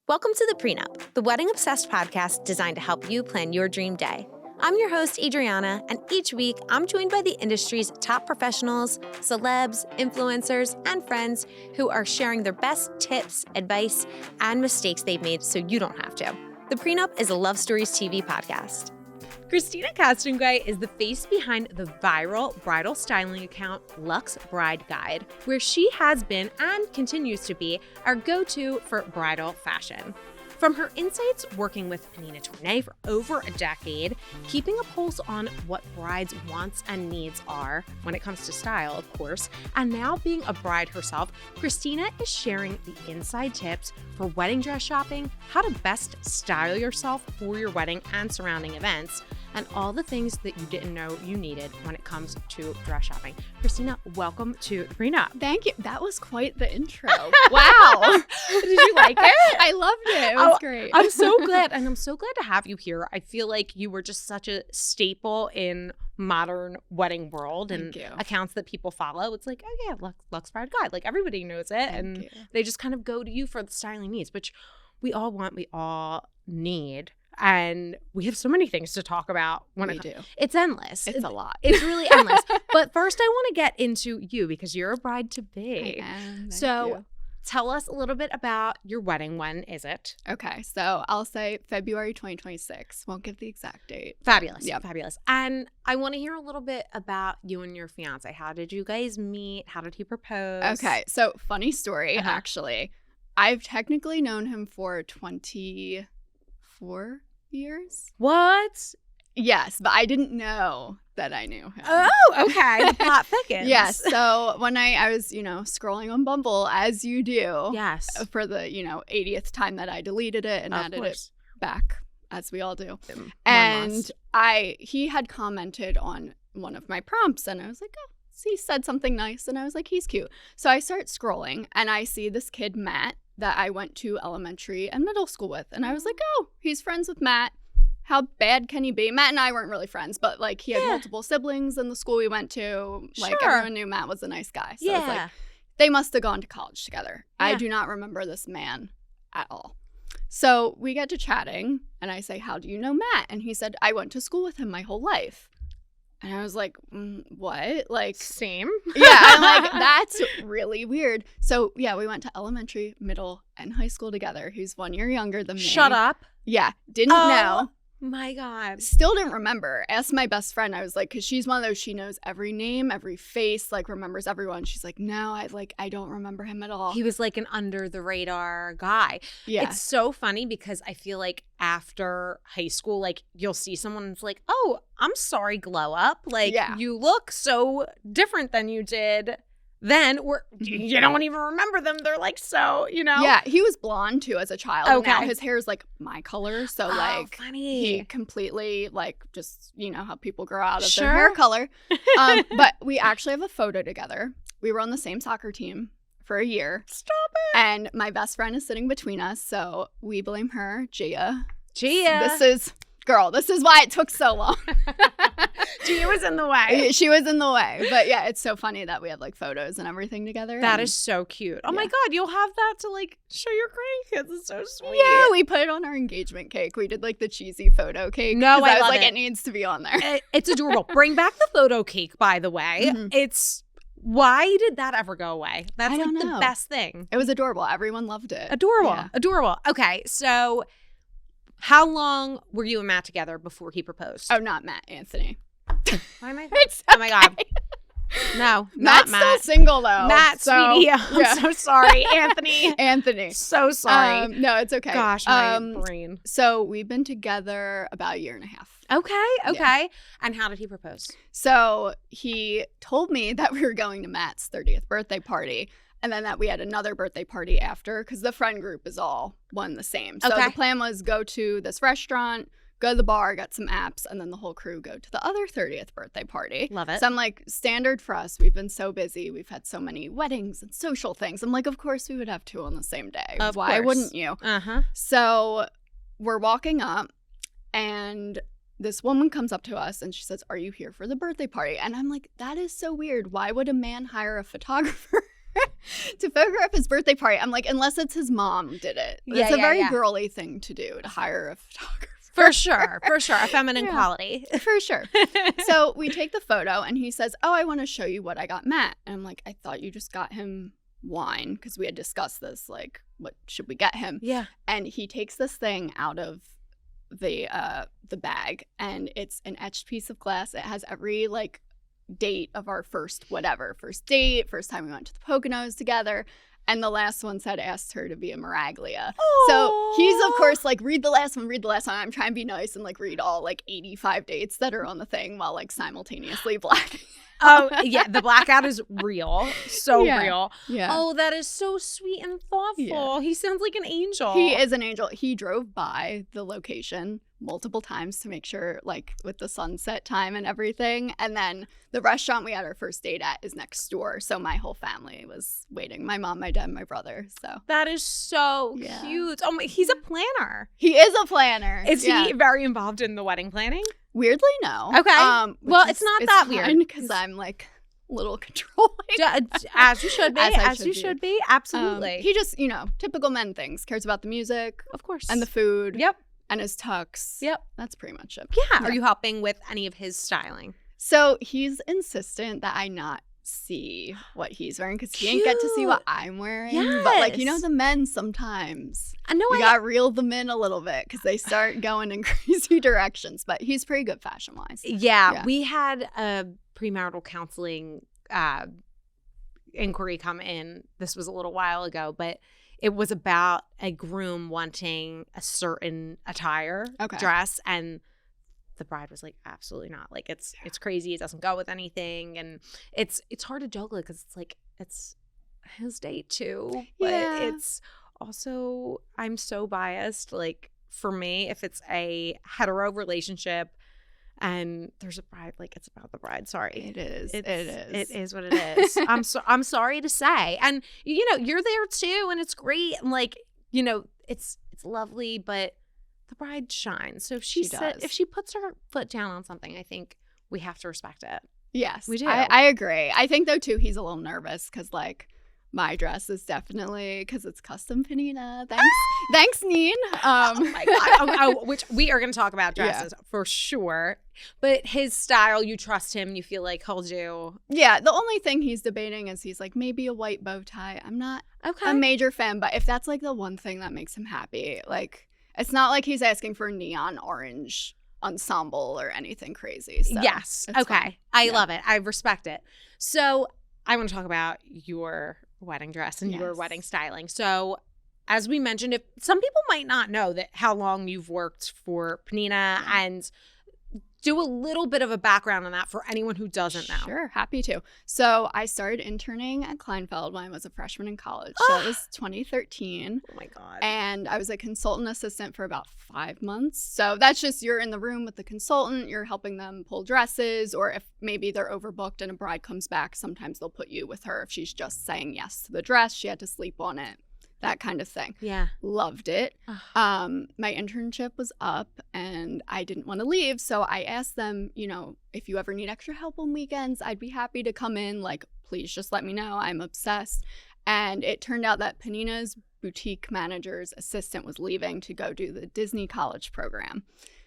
Welcome to the Pre Nup, the wedding obsessed podcast designed to help you plan your dream day. I'm your host, Adriana, and each week I'm joined by the industry's top professionals, celebs, influencers, and friends who are sharing their best tips, advice, and mistakes they've made so you don't have to. The Pre Nup is a Love Stories TV podcast. Christina Kastinguy is the face behind the viral bridal styling account Luxe Bride Guide, where she has been and continues to be our go-to for bridal fashion. From her insights working with Pnina Tornai for over a decade, keeping a pulse on what brides' wants and needs are when it comes to style, of course, and now being a bride herself, Christina is sharing the inside tips for wedding dress shopping, how to best style yourself for your wedding and surrounding events, and all the things that you didn't know you needed when it comes to dress shopping. Christina, welcome to the Pre Nup. Thank you. That was quite the intro. Wow. Did you like it? I loved it. It was great. I'm so glad. And I'm so glad to have you here. I feel like you were just such a staple in modern wedding world and accounts that people follow. It's like, oh yeah, Luxe Bride Guide. Like everybody knows it. And they just kind of go to you for the styling needs, which we all want, we all need. And we have so many things to talk about when we do. It's endless. It's a lot. It's really endless. But first, I want to get into you because you're a bride to be. I am. So tell us a little bit about your wedding. When is it? Okay, so I'll say February 2026. Won't give the exact date. Fabulous. Yep. Fabulous. And I want to hear a little bit about you and your fiance. How did you guys meet? How did he propose? Okay, so funny story, actually. I've technically known him for 24 years. What? Yes, but I didn't know that I knew him. Oh, okay. The plot thickens. Yes. So when I was, scrolling on Bumble, as you do. Yes. For the, 80th time that I deleted it and added it back, as we all do. And he had commented on one of my prompts, and I was like, oh, he said something nice, and I was like, he's cute. So I start scrolling, and I see this kid, Matt, that I went to elementary and middle school with. And I was like, oh, he's friends with Matt. How bad can he be? Matt and I weren't really friends, but he had multiple siblings in the school we went to. Everyone knew Matt was a nice guy. So I was like, they must have gone to college together. Yeah. I do not remember this man at all. So we get to chatting, and I say, how do you know Matt? And he said, I went to school with him my whole life. And I was like, what? Same. Yeah, I'm like, that's really weird. So, yeah, we went to elementary, middle, and high school together. He's 1 year younger than me. Shut up. Yeah, didn't know. My God. Still didn't remember. Asked my best friend. I was like, because she's one of those, she knows every name, every face, remembers everyone. She's like, no, I don't remember him at all. He was an under the radar guy. Yeah. It's so funny because I feel like after high school, you'll see someone who's like, oh, I'm sorry, glow up. You look so different than you did then, or you don't even remember them. They're so, Yeah, he was blonde too as a child. Okay. Now his hair is my color. So funny. He completely just, how people grow out of their hair color. But we actually have a photo together. We were on the same soccer team for a year. Stop it. And my best friend is sitting between us. So we blame her, Gia. This is why it took so long. Gia was in the way. She was in the way. But yeah, it's so funny that we have photos and everything together. That is so cute. Oh my God, you'll have that to show your grandkids. It's so sweet. Yeah, we put it on our engagement cake. We did the cheesy photo cake. No, I was love it needs to be on there. It's adorable. Bring back the photo cake, by the way. Mm-hmm. Why did that ever go away? That's the best thing. It was adorable. Everyone loved it. Adorable. Okay, so how long were you and Matt together before he proposed? Oh, not Matt, Anthony. Why am I? Oh my God. No, not Matt's Matt. Still single though. Matt, sweetie. I'm so sorry. Anthony. So sorry. No, it's okay. Gosh, my brain. So we've been together about a year and a half. Okay. Yeah. And how did he propose? So he told me that we were going to Matt's 30th birthday party. And then that we had another birthday party after, because the friend group is all one the same. So the plan was go to this restaurant, go to the bar, get some apps, and then the whole crew go to the other 30th birthday party. Love it. So I'm standard for us. We've been so busy. We've had so many weddings and social things. I'm of course we would have two on the same day. Why wouldn't you? Uh-huh. So we're walking up, and this woman comes up to us, and she says, are you here for the birthday party? And I'm like, that is so weird. Why would a man hire a photographer? to photograph his birthday party. I'm like, unless it's his mom did it. It's a very girly thing to do, to hire a photographer. For sure. A feminine quality. For sure. So we take the photo and he says, oh, I want to show you what I got Matt. And I'm like, I thought you just got him wine, because we had discussed this, like, what should we get him? Yeah. And he takes this thing out of the bag, and it's an etched piece of glass. It has every, like, date of our first date, first time we went to the Poconos together. And the last one said, asked her to be a Miraglia. Aww. So he's, of course, like, read the last one. I'm trying to be nice and, like, read all, like, 85 dates that are on the thing while, like, simultaneously blacking. Oh, yeah. The blackout is real. So real. Yeah. Oh, that is so sweet and thoughtful. Yeah. He sounds like an angel. He is an angel. He drove by the location multiple times to make sure, like, with the sunset time and everything. And then the restaurant we had our first date at is next door. So my whole family was waiting. My mom, my dad, my brother. So that is so cute. Oh, he's a planner. He is a planner. Is he very involved in the wedding planning? Weirdly, no. Okay. Well, it's not that weird. Because I'm, like, a little controlling. As you should be. As you should be. Absolutely. He just, typical men things. Cares about the music. Of course. And the food. Yep. And his tux. Yep. That's pretty much it. Yeah. Are you helping with any of his styling? So he's insistent that I not see what he's wearing, because he didn't get to see what I'm wearing. Yes. But, like, the men sometimes. I know. You gotta reel them in a little bit, because they start going in crazy directions. But he's pretty good fashion-wise. Yeah. We had a premarital counseling inquiry come in. This was a little while ago, but it was about a groom wanting a certain attire, dress, and the bride was like, absolutely not. Like, it's crazy. It doesn't go with anything, and it's hard to juggle it, because it's like, it's his date too, but it's also, I'm so biased. Like, for me, if it's a hetero relationship and there's a bride, like, it's about the bride. Sorry. It is. It is what it is. I'm sorry to say. And, you're there too, and it's great. And, like, it's lovely, but the bride shines. So if if she puts her foot down on something, I think we have to respect it. Yes. We do. I agree. I think, though, too, he's a little nervous, because, like, my dress is definitely, because it's custom Pnina. Thanks, Neen. Oh my God. Which we are going to talk about dresses for sure. But his style, you trust him. You feel like he'll do. Yeah. The only thing he's debating is he's like, maybe a white bow tie. I'm not a major fan, but if that's, like, the one thing that makes him happy, like, it's not like he's asking for a neon orange ensemble or anything crazy. So yes. Okay. Fun. I love it. I respect it. So I want to talk about your wedding dress and your wedding styling. So as we mentioned, if some people might not know that how long you've worked for Pnina, and do a little bit of a background on that for anyone who doesn't know. Sure, happy to. So I started interning at Kleinfeld when I was a freshman in college. So that was 2013. Oh my God. And I was a consultant assistant for about 5 months. So that's just, you're in the room with the consultant, you're helping them pull dresses, or if maybe they're overbooked and a bride comes back, sometimes they'll put you with her if she's just saying yes to the dress. She had to sleep on it. That kind of thing. Yeah. Loved it. My internship was up and I didn't want to leave. So I asked them, if you ever need extra help on weekends, I'd be happy to come in. Like, please just let me know. I'm obsessed. And it turned out that Pnina's boutique manager's assistant was leaving to go do the Disney college program.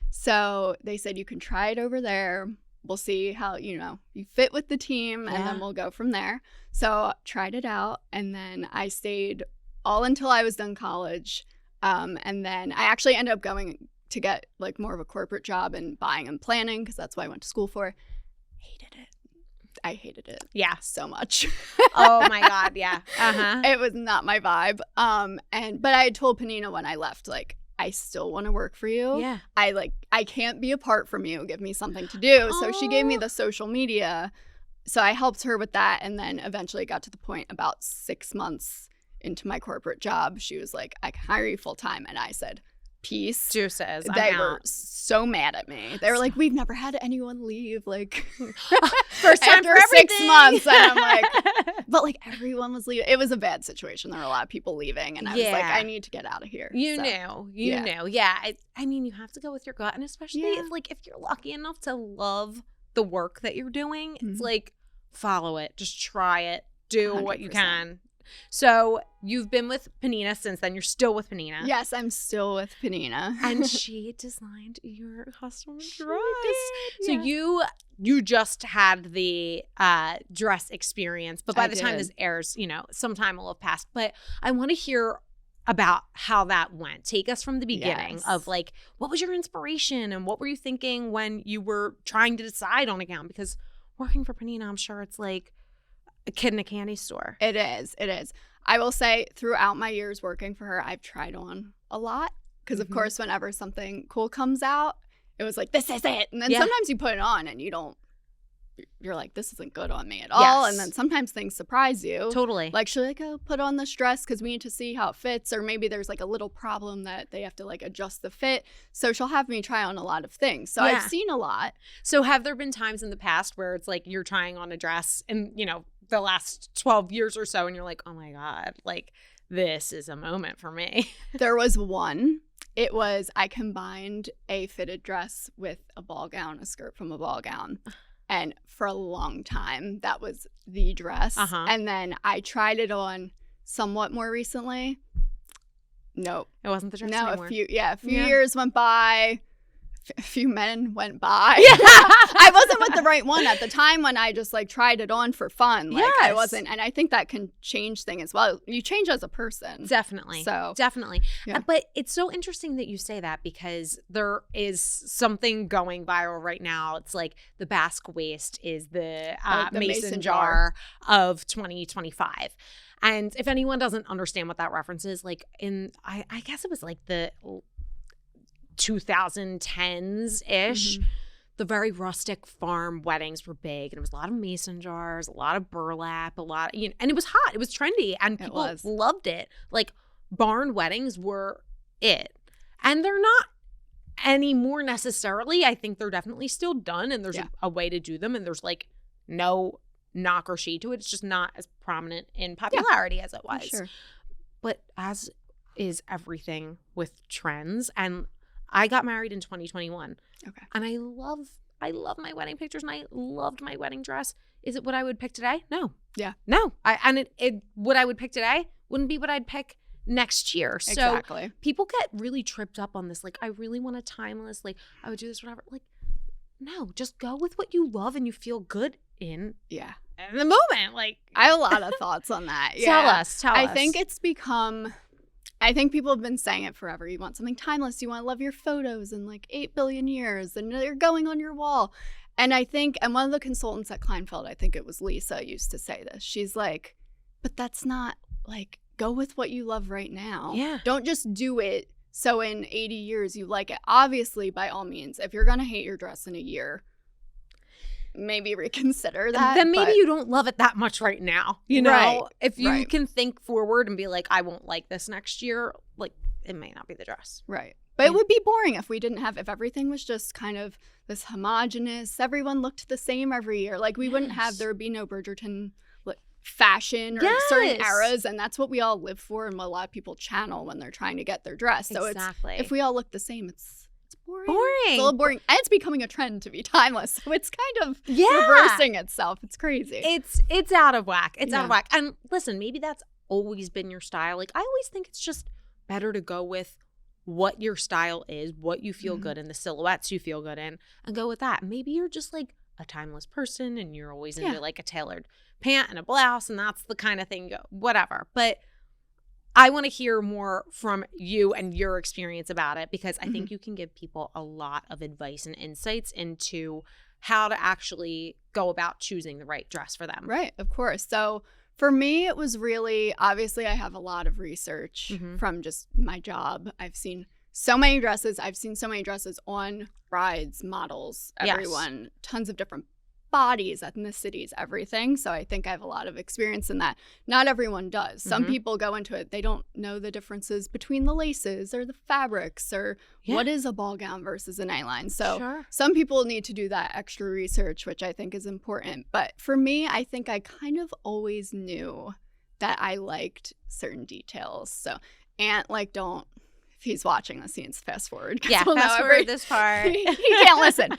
So they said, you can try it over there. We'll see how, you fit with the team, and then we'll go from there. So tried it out, and then I stayed all until I was done college. And then I actually ended up going to get, like, more of a corporate job in buying and planning, because that's what I went to school for. Hated it. I hated it. Yeah. So much. Oh my God. Yeah. It was not my vibe. But I had told Pnina when I left, like, I still want to work for you. Yeah. I can't be apart from you. Give me something to do. Aww. So she gave me the social media. So I helped her with that. And then eventually got to the point about 6 months into my corporate job, she was like, I can hire you full time. And I said, peace. Juices. They were so mad at me. They were like, we've never had anyone leave, like, first time after for 6 months. And I'm like, but, like, everyone was leaving. It was a bad situation. There were a lot of people leaving. And I was like, I need to get out of here. You knew. Yeah. I mean, you have to go with your gut. And especially if you're lucky enough to love the work that you're doing, it's like, follow it. Just try it. do 100%. What you can. So you've been with Pnina since then. You're still with Pnina. Yes, I'm still with Pnina. And she designed your custom dress. Did, so you just had the dress experience, but by the time this airs, some time will have passed. But I want to hear about how that went. Take us from the beginning of like, what was your inspiration and what were you thinking when you were trying to decide on a gown? Because working for Pnina, I'm sure it's like a kid in a candy store. It is. I will say throughout my years working for her, I've tried on a lot because, of course, whenever something cool comes out, it was like, this is it. And then sometimes you put it on and you're like, this isn't good on me at all. And then sometimes things surprise you. Totally. Like, she'll like, oh, put on this dress because we need to see how it fits. Or maybe there's like a little problem that they have to like adjust the fit. So she'll have me try on a lot of things. So I've seen a lot. So have there been times in the past where it's like you're trying on a dress and, the last 12 years or so and you're like, oh my God, like this is a moment for me? There was one. It was, I combined a fitted dress with a ball gown, a skirt from a ball gown. And for a long time, that was the dress. And then I tried it on somewhat more recently. Nope. It wasn't the dress anymore. A few years went by. A few men went by. I wasn't with the right one at the time when I just like tried it on for fun. Like I wasn't, and I think that can change things as well. You change as a person. Definitely. So definitely. Yeah. But it's so interesting that you say that because there is something going viral right now. It's like the Basque waist is the mason jar of 2025. And if anyone doesn't understand what that reference is, like I guess it was like the 2010s-ish, the very rustic farm weddings were big. And it was a lot of mason jars, a lot of burlap, and it was hot. It was trendy and people loved it. Like barn weddings were it. And they're not anymore necessarily. I think they're definitely still done and there's a way to do them and there's like no knock or shade to it. It's just not as prominent in popularity as it was. Sure. But as is everything with trends, and I got married in 2021. Okay. And I love my wedding pictures and I loved my wedding dress. Is it what I would pick today? No. Yeah. No. What I would pick today wouldn't be what I'd pick next year. So exactly. People get really tripped up on this. Like, I really want a timeless, like, I would do this, whatever. Like, no, just go with what you love and you feel good in. Yeah. In the moment. Like, I have a lot of thoughts on that. Tell us. I think it's become... I think people have been saying it forever. You want something timeless. You want to love your photos in like 8 billion years and they're going on your wall. And I think, and one of the consultants at Kleinfeld, I think it was Lisa, used to say this. She's like, but that's not like, go with what you love right now. Yeah. Don't just do it so in 80 years you like it. Obviously, by all means, if you're going to hate your dress in a year, maybe reconsider that. Then maybe you don't love it that much right now. You know, right, if you can think forward and be like, I won't like this next year, like it may not be the dress. Right. But it would be boring if if everything was just kind of this homogenous, everyone looked the same every year. Like we wouldn't have, there would be no Bridgerton fashion or certain eras. And that's what we all live for and what a lot of people channel when they're trying to get their dress. So if we all look the same, it's boring. It's a little boring. And it's becoming a trend to be timeless. So it's kind of reversing itself. It's crazy. It's out of whack. It's out of whack. And listen, maybe that's always been your style. Like I always think it's just better to go with what your style is, what you feel good in, the silhouettes you feel good in, and go with that. Maybe you're just like a timeless person and you're always into like a tailored pant and a blouse and that's the kind of thing, whatever. But I want to hear more from you and your experience about it because I think you can give people a lot of advice and insights into how to actually go about choosing the right dress for them. Right, of course. So for me, it was really, obviously I have a lot of research from just my job. I've seen so many dresses. I've seen so many dresses on brides, models, everyone, tons of different bodies, ethnicities, everything. So I think I have a lot of experience in that. Not everyone does. Some people go into it, they don't know the differences between the laces or the fabrics or what is a ball gown versus a nightline. So some people need to do that extra research, which I think is important. But for me, I think I kind of always knew that I liked certain details. So don't, if he's watching this, he's fast forward. Yeah, fast forward this part. He can't listen.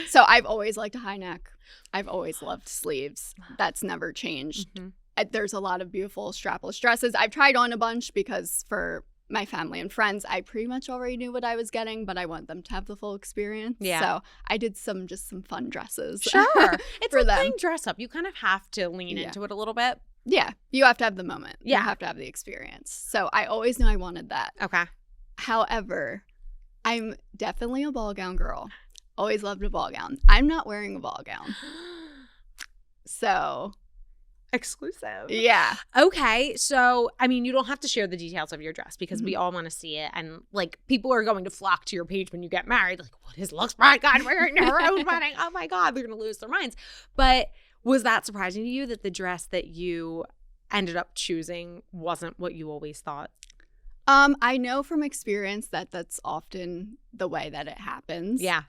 So I've always liked a high neck. I've always loved sleeves. That's never changed. There's a lot of beautiful strapless dresses. I've tried on a bunch because for my family and friends, I pretty much already knew what I was getting, but I want them to have the full experience. Yeah. So I did some fun dresses. Sure. It's like playing dress up. You kind of have to lean into it a little bit. Yeah. You have to have the moment. Yeah. You have to have the experience. So I always knew I wanted that. Okay. However, I'm definitely a ball gown girl. Always loved a ball gown. I'm not wearing a ball gown. So... exclusive. Yeah. Okay. So, I mean, you don't have to share the details of your dress because we all want to see it. And, like, people are going to flock to your page when you get married. Like, what is Luxe Bride God wearing her own wedding? Oh, my God. They're going to lose their minds. But was that surprising to you that the dress that you ended up choosing wasn't what you always thought? I know from experience that that's often the way that it happens. Yeah.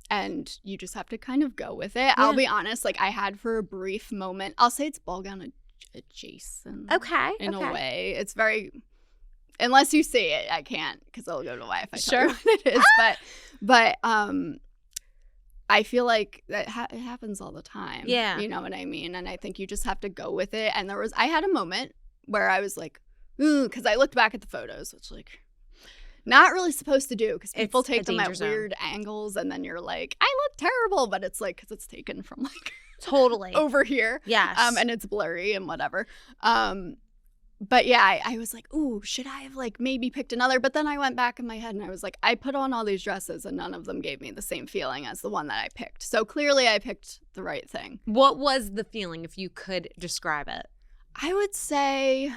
And you just have to kind of go with it. Yeah. I'll be honest, like I had for a brief moment, I'll say it's ball gown adjacent. Okay. In a way. It's very, unless you see it, I can't because it'll go away if I tell you what it is. But I feel like that it happens all the time. Yeah. You know what I mean? And I think you just have to go with it. And I had a moment where I was like, ooh, because I looked back at the photos, which like, not really supposed to do because people take them at weird angles and then you're like, I look terrible, but it's like because it's taken from like totally over here. Yes. And it's blurry and whatever. But yeah, I was like, ooh, should I have like maybe picked another? But then I went back in my head and I was like, I put on all these dresses and none of them gave me the same feeling as the one that I picked. So clearly I picked the right thing. What was the feeling if you could describe it? I would say...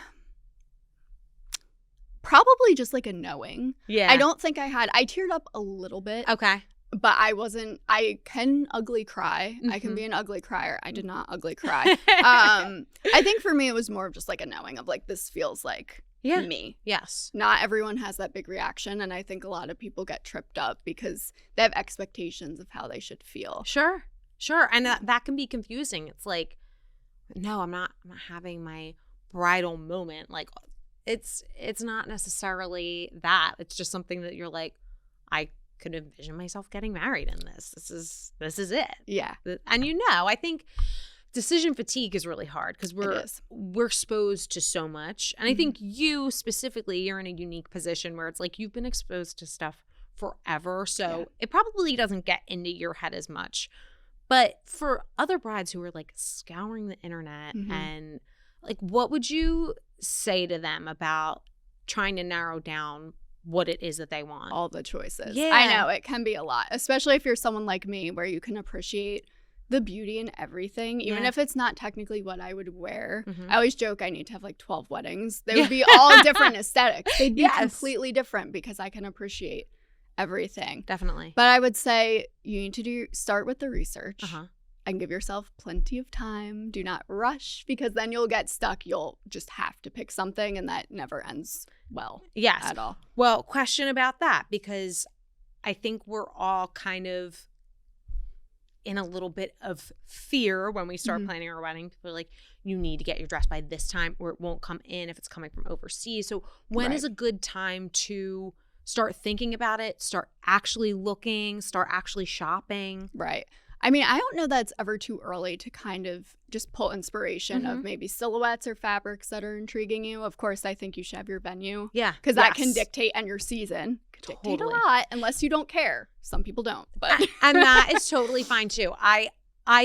probably just like a knowing. Yeah. I don't think I teared up a little bit. Okay. But I can ugly cry. I can be an ugly crier. I did not ugly cry. I think for me it was more of just like a knowing of like this feels like me. Yes. Not everyone has that big reaction. And I think a lot of people get tripped up because they have expectations of how they should feel. Sure. And that can be confusing. It's like, no, I'm not having my bridal moment. Like, it's not necessarily that. It's just something that you're like, I could envision myself getting married in this. This is it. Yeah. And I think decision fatigue is really hard because we're exposed to so much. And I think you specifically, you're in a unique position where it's like you've been exposed to stuff forever. So it probably doesn't get into your head as much. But for other brides who are like scouring the internet and like, what would you say to them about trying to narrow down what it is that they want? All the choices. Yeah. I know it can be a lot, especially if you're someone like me where you can appreciate the beauty in everything, even if it's not technically what I would wear. I always joke I need to have like 12 weddings. They would be all different aesthetics. They'd be completely different because I can appreciate everything. Definitely. But I would say you need to start with the research. And give yourself plenty of time. Do not rush because then you'll get stuck. You'll just have to pick something and that never ends well at all. Well, question about that because I think we're all kind of in a little bit of fear when we start planning our wedding. People are like, you need to get your dress by this time or it won't come in if it's coming from overseas. So when is a good time to start thinking about it, start actually looking, start actually shopping? Right. I mean, I don't know that it's ever too early to kind of just pull inspiration of maybe silhouettes or fabrics that are intriguing you. Of course, I think you should have your venue. Yeah. Because that can dictate, and your season can dictate a lot, unless you don't care. Some people don't. But and that is totally fine, too. I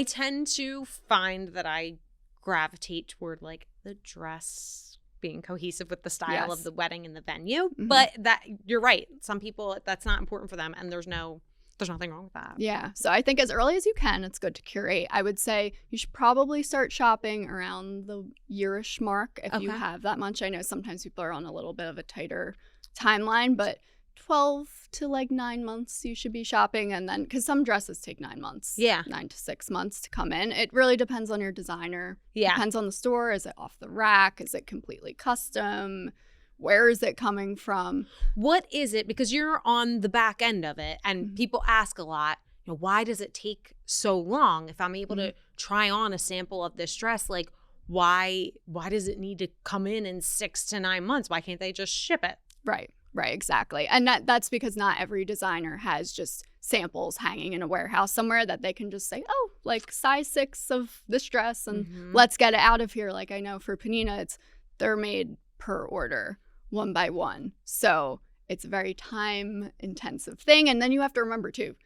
tend to find that I gravitate toward, like, the dress being cohesive with the style of the wedding and the venue. But that you're right. Some people, that's not important for them, and there's nothing wrong with that. Yeah. So I think as early as you can, it's good to curate. I would say you should probably start shopping around the yearish mark if you have that much. I know sometimes people are on a little bit of a tighter timeline, but 12 to like 9 months you should be shopping. And then, because some dresses take 9 months. Yeah. 9 to 6 months to come in. It really depends on your designer. Yeah. Depends on the store. Is it off the rack? Is it completely custom? Where is it coming from? What is it? Because you're on the back end of it and people ask a lot, why does it take so long? If I'm able to try on a sample of this dress, like why does it need to come in 6 to 9 months? Why can't they just ship it? Right. Right, exactly. And that's because not every designer has just samples hanging in a warehouse somewhere that they can just say, oh, like size 6 of this dress and let's get it out of here. Like I know for Pnina, they're made per order, one by one. So it's a very time intensive thing. And then you have to remember too,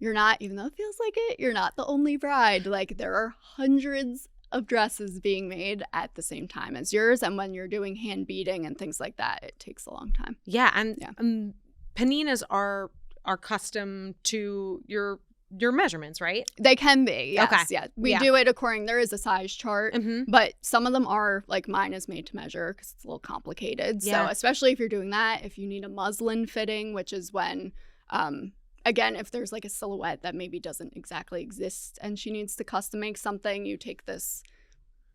you're not, even though it feels like it, you're not the only bride. Like there are hundreds of dresses being made at the same time as yours. And when you're doing hand beading and things like that, it takes a long time. Yeah. And Pninas are custom to your measurements, right? They can be. Yes. Okay. Yeah. We do it according, there is a size chart, but some of them are, like mine is made to measure because it's a little complicated. Yeah. So especially if you're doing that, if you need a muslin fitting, which is when, again, if there's like a silhouette that maybe doesn't exactly exist and she needs to custom make something, you take this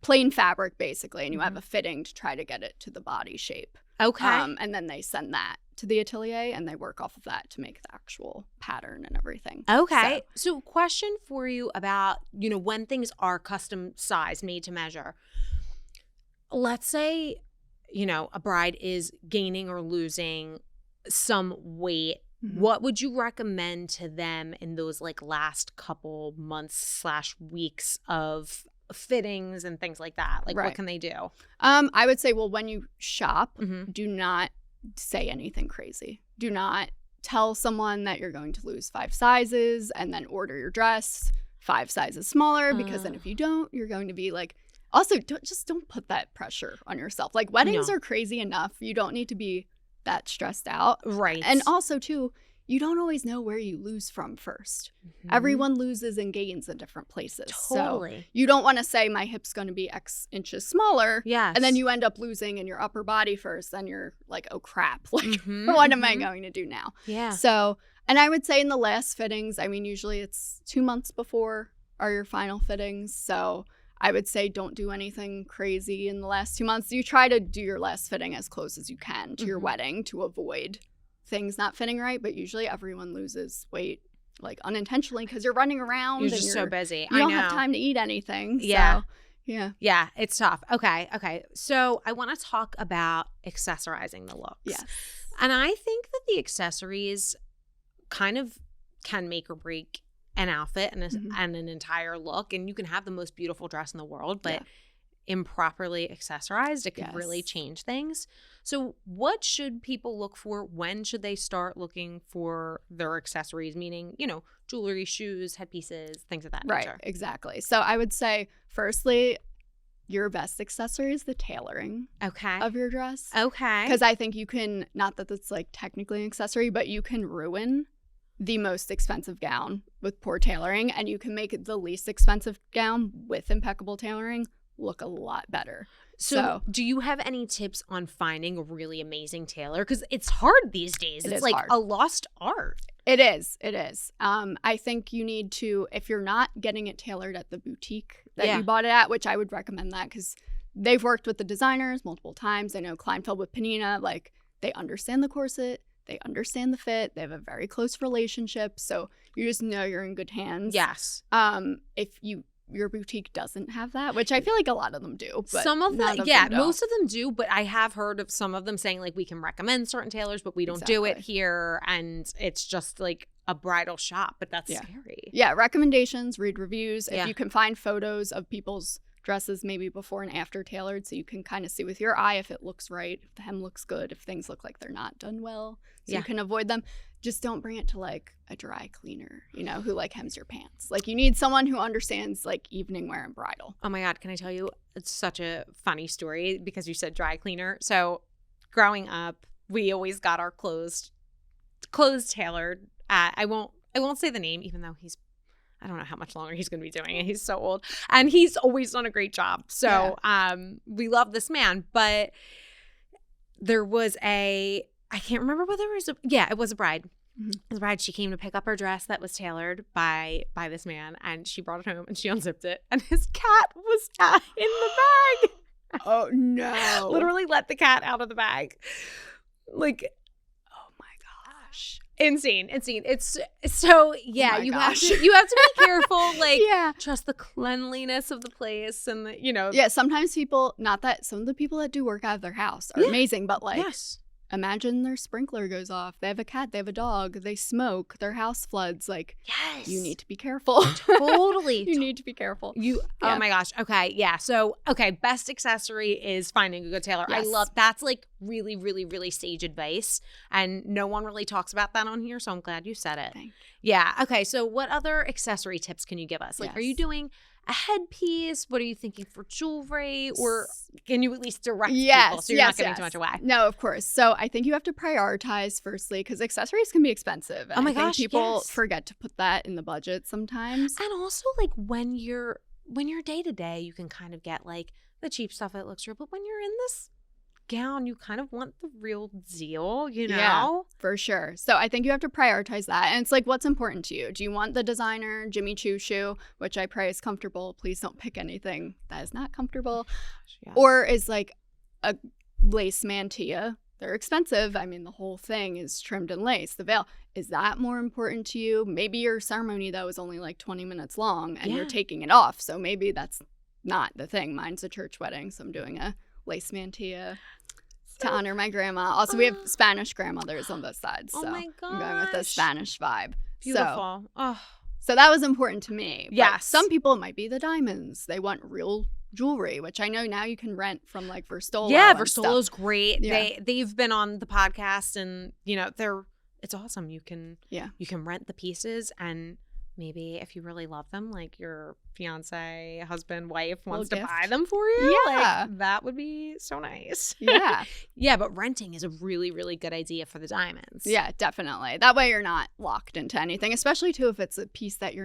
plain fabric basically and you have a fitting to try to get it to the body shape. Okay. And then they send that to the atelier and they work off of that to make the actual pattern and everything. Okay. So question for you about, when things are custom size, made to measure. Let's say, a bride is gaining or losing some weight. What would you recommend to them in those like last couple months / weeks of fittings and things like that? Like what can they do? I would say, well, when you shop, do not say anything crazy. Do not tell someone that you're going to lose 5 sizes and then order your dress 5 sizes smaller, because then if you don't, you're going to be like, also don't put that pressure on yourself. Like weddings are crazy enough. You don't need to be that stressed out. Right. And also too, you don't always know where you lose from first. Everyone loses and gains in different places. Totally. So you don't want to say my hip's going to be X inches smaller. Yes. And then you end up losing in your upper body first. Then you're like, oh crap. Like what am I going to do now? Yeah. So, and I would say in the last fittings, I mean, usually it's 2 months before are your final fittings. So I would say don't do anything crazy in the last 2 months. You try to do your last fitting as close as you can to your wedding to avoid things not fitting right. But usually everyone loses weight like unintentionally because you're running around. You're just so busy. You don't have time to eat anything. Yeah. So, yeah, it's tough. Okay. So I want to talk about accessorizing the looks. Yes. And I think that the accessories kind of can make or break an outfit and an entire look. And you can have the most beautiful dress in the world, but improperly accessorized, it could really change things. So what should people look for? When should they start looking for their accessories? Meaning, jewelry, shoes, headpieces, things of that nature. Right, exactly. So I would say, firstly, your best accessory is the tailoring of your dress. Okay. Because I think you can, not that it's like technically an accessory, but you can ruin the most expensive gown with poor tailoring, and you can make the least expensive gown with impeccable tailoring look a lot better. So do you have any tips on finding a really amazing tailor? Because it's hard these days. It's like a lost art. It is. I think you need to, if you're not getting it tailored at the boutique that you bought it at, which I would recommend that because they've worked with the designers multiple times. I know Kleinfeld with Pnina, like they understand the corset. They understand the fit. They have a very close relationship. So you just know you're in good hands. Yes. If your boutique doesn't have that, which I feel like a lot of them do. But some of them, most of them do. But I have heard of some of them saying like we can recommend certain tailors, but we don't do it here. And it's just like a bridal shop. But that's scary. Yeah. Recommendations, read reviews. If you can find photos of people's dresses maybe before and after tailored, so you can kind of see with your eye if it looks right, if the hem looks good, if things look like they're not done well, so you can avoid them. Just don't bring it to like a dry cleaner, who like hems your pants. Like you need someone who understands like evening wear and bridal. Oh my God, can I tell you, it's such a funny story because you said dry cleaner. So growing up, we always got our clothes tailored at, I won't say the name, even though I don't know how much longer he's going to be doing it. He's so old. And he's always done a great job. So we love this man. But there was I can't remember whether it was it was a bride. It was a bride. She came to pick up her dress that was tailored by this man. And she brought it home and she unzipped it. And his cat was in the bag. Oh, no. Literally let the cat out of the bag. Like, oh my gosh. Insane. It's so you have to be careful. Like trust the cleanliness of the place and the, Yeah, sometimes people, not that some of the people that do work out of their house are amazing, but like imagine their sprinkler goes off. They have a cat, they have a dog, they smoke, their house floods. Like, yes, you need to be careful. Totally. You need to be careful. Oh my gosh. Okay. Yeah. So, okay. Best accessory is finding a good tailor. Yes. I love, that's like really, really, really sage advice. And no one really talks about that on here. So I'm glad you said it. Thank you. Yeah. Okay. So what other accessory tips can you give us? Like, are you doing a headpiece? What are you thinking for jewelry? Or can you at least direct people so you're not giving too much away? No, of course. So I think you have to prioritize firstly, because accessories can be expensive. And Oh my I think gosh, people forget to put that in the budget sometimes. And also, like, when you're day to day, you can kind of get like the cheap stuff that looks real. But when you're in this gown, you kind of want the real deal, you know? Yeah, for sure. So I think you have to prioritize that. And it's like, what's important to you? Do you want the designer Jimmy Choo shoe, which I pray is comfortable? Please don't pick anything that is not comfortable. Yeah. Or is like a lace mantilla. They're expensive. I mean, the whole thing is trimmed in lace. The veil, is that more important to you? Maybe your ceremony, though, is only like 20 minutes long and you're taking it off. So maybe that's not the thing. Mine's a church wedding, so I'm doing a lace mantilla to honor my grandma. Also, we have Spanish grandmothers on both sides. So my gosh. I'm going with the Spanish vibe. Beautiful. So that was important to me. Yes. But some people, it might be the diamonds. They want real jewelry, which I know now you can rent from like Verstolo. Yeah, Verstolo's great. Yeah. They've been on the podcast, and you know, it's awesome. You can rent the pieces, and maybe if you really love them, like your fiance, husband, wife wants to buy them for you. Yeah. Like, that would be so nice. Yeah. Yeah, but renting is a really, really good idea for the diamonds. Yeah, definitely. That way you're not locked into anything, especially too if it's a piece that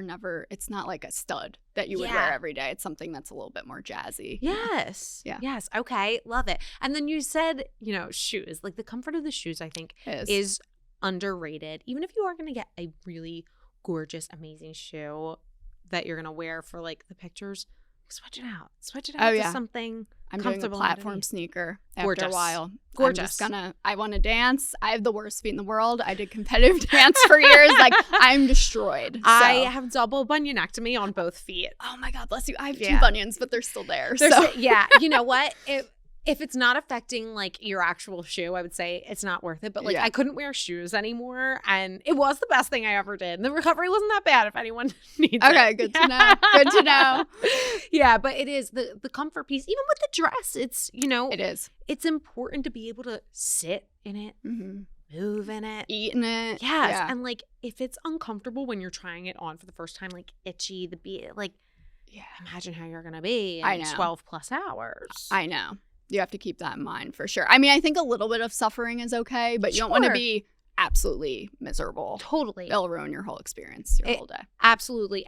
it's not like a stud that you would wear every day. It's something that's a little bit more jazzy. Yes. Yeah. Yes. Okay. Love it. And then you said, shoes. Like, the comfort of the shoes, I think, is underrated. Even if you are going to get a really gorgeous, amazing shoe that you're going to wear for like the pictures, switch it out to something I'm comfortable. Doing a platform sneaker Gorgeous. after a while. Gorgeous. I want to dance. I have the worst feet in the world. I did competitive dance for years. Like, I'm destroyed. I have double bunionectomy on both feet. Oh my God, bless you. I have 2 bunions, but they're still there. Yeah. You know what? If it's not affecting like your actual shoe, I would say it's not worth it. But like, I couldn't wear shoes anymore, and it was the best thing I ever did. And the recovery wasn't that bad if anyone needs it. Okay, good to know. Good to know. Yeah, but it is the comfort piece. Even with the dress, it's it is. It's important to be able to sit in it, move in it, eat in it. Yes, yeah. And like, if it's uncomfortable when you're trying it on for the first time, like itchy, imagine how you're gonna be in 12 plus hours. I know. You have to keep that in mind for sure. I mean, I think a little bit of suffering is okay, but you don't want to be absolutely miserable. Totally. It'll ruin your whole experience, your whole day. Absolutely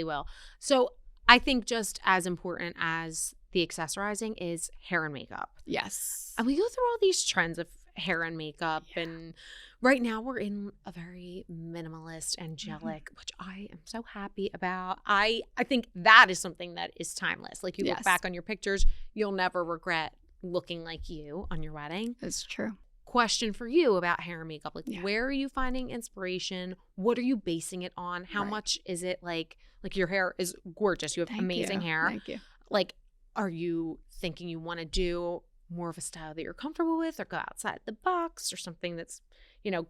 will. So I think just as important as the accessorizing is hair and makeup. Yes. And we go through all these trends of hair and makeup, and right now we're in a very minimalist, angelic, which I am so happy about. I think that is something that is timeless. Like, you look back on your pictures, you'll never regret looking like you on your wedding. It's true. Question for you about hair and makeup. Like, where are you finding inspiration? What are you basing it on? How much is it like your hair is gorgeous. You have amazing hair. Thank you. Like, are you thinking you want to do more of a style that you're comfortable with, or go outside the box, or something that's,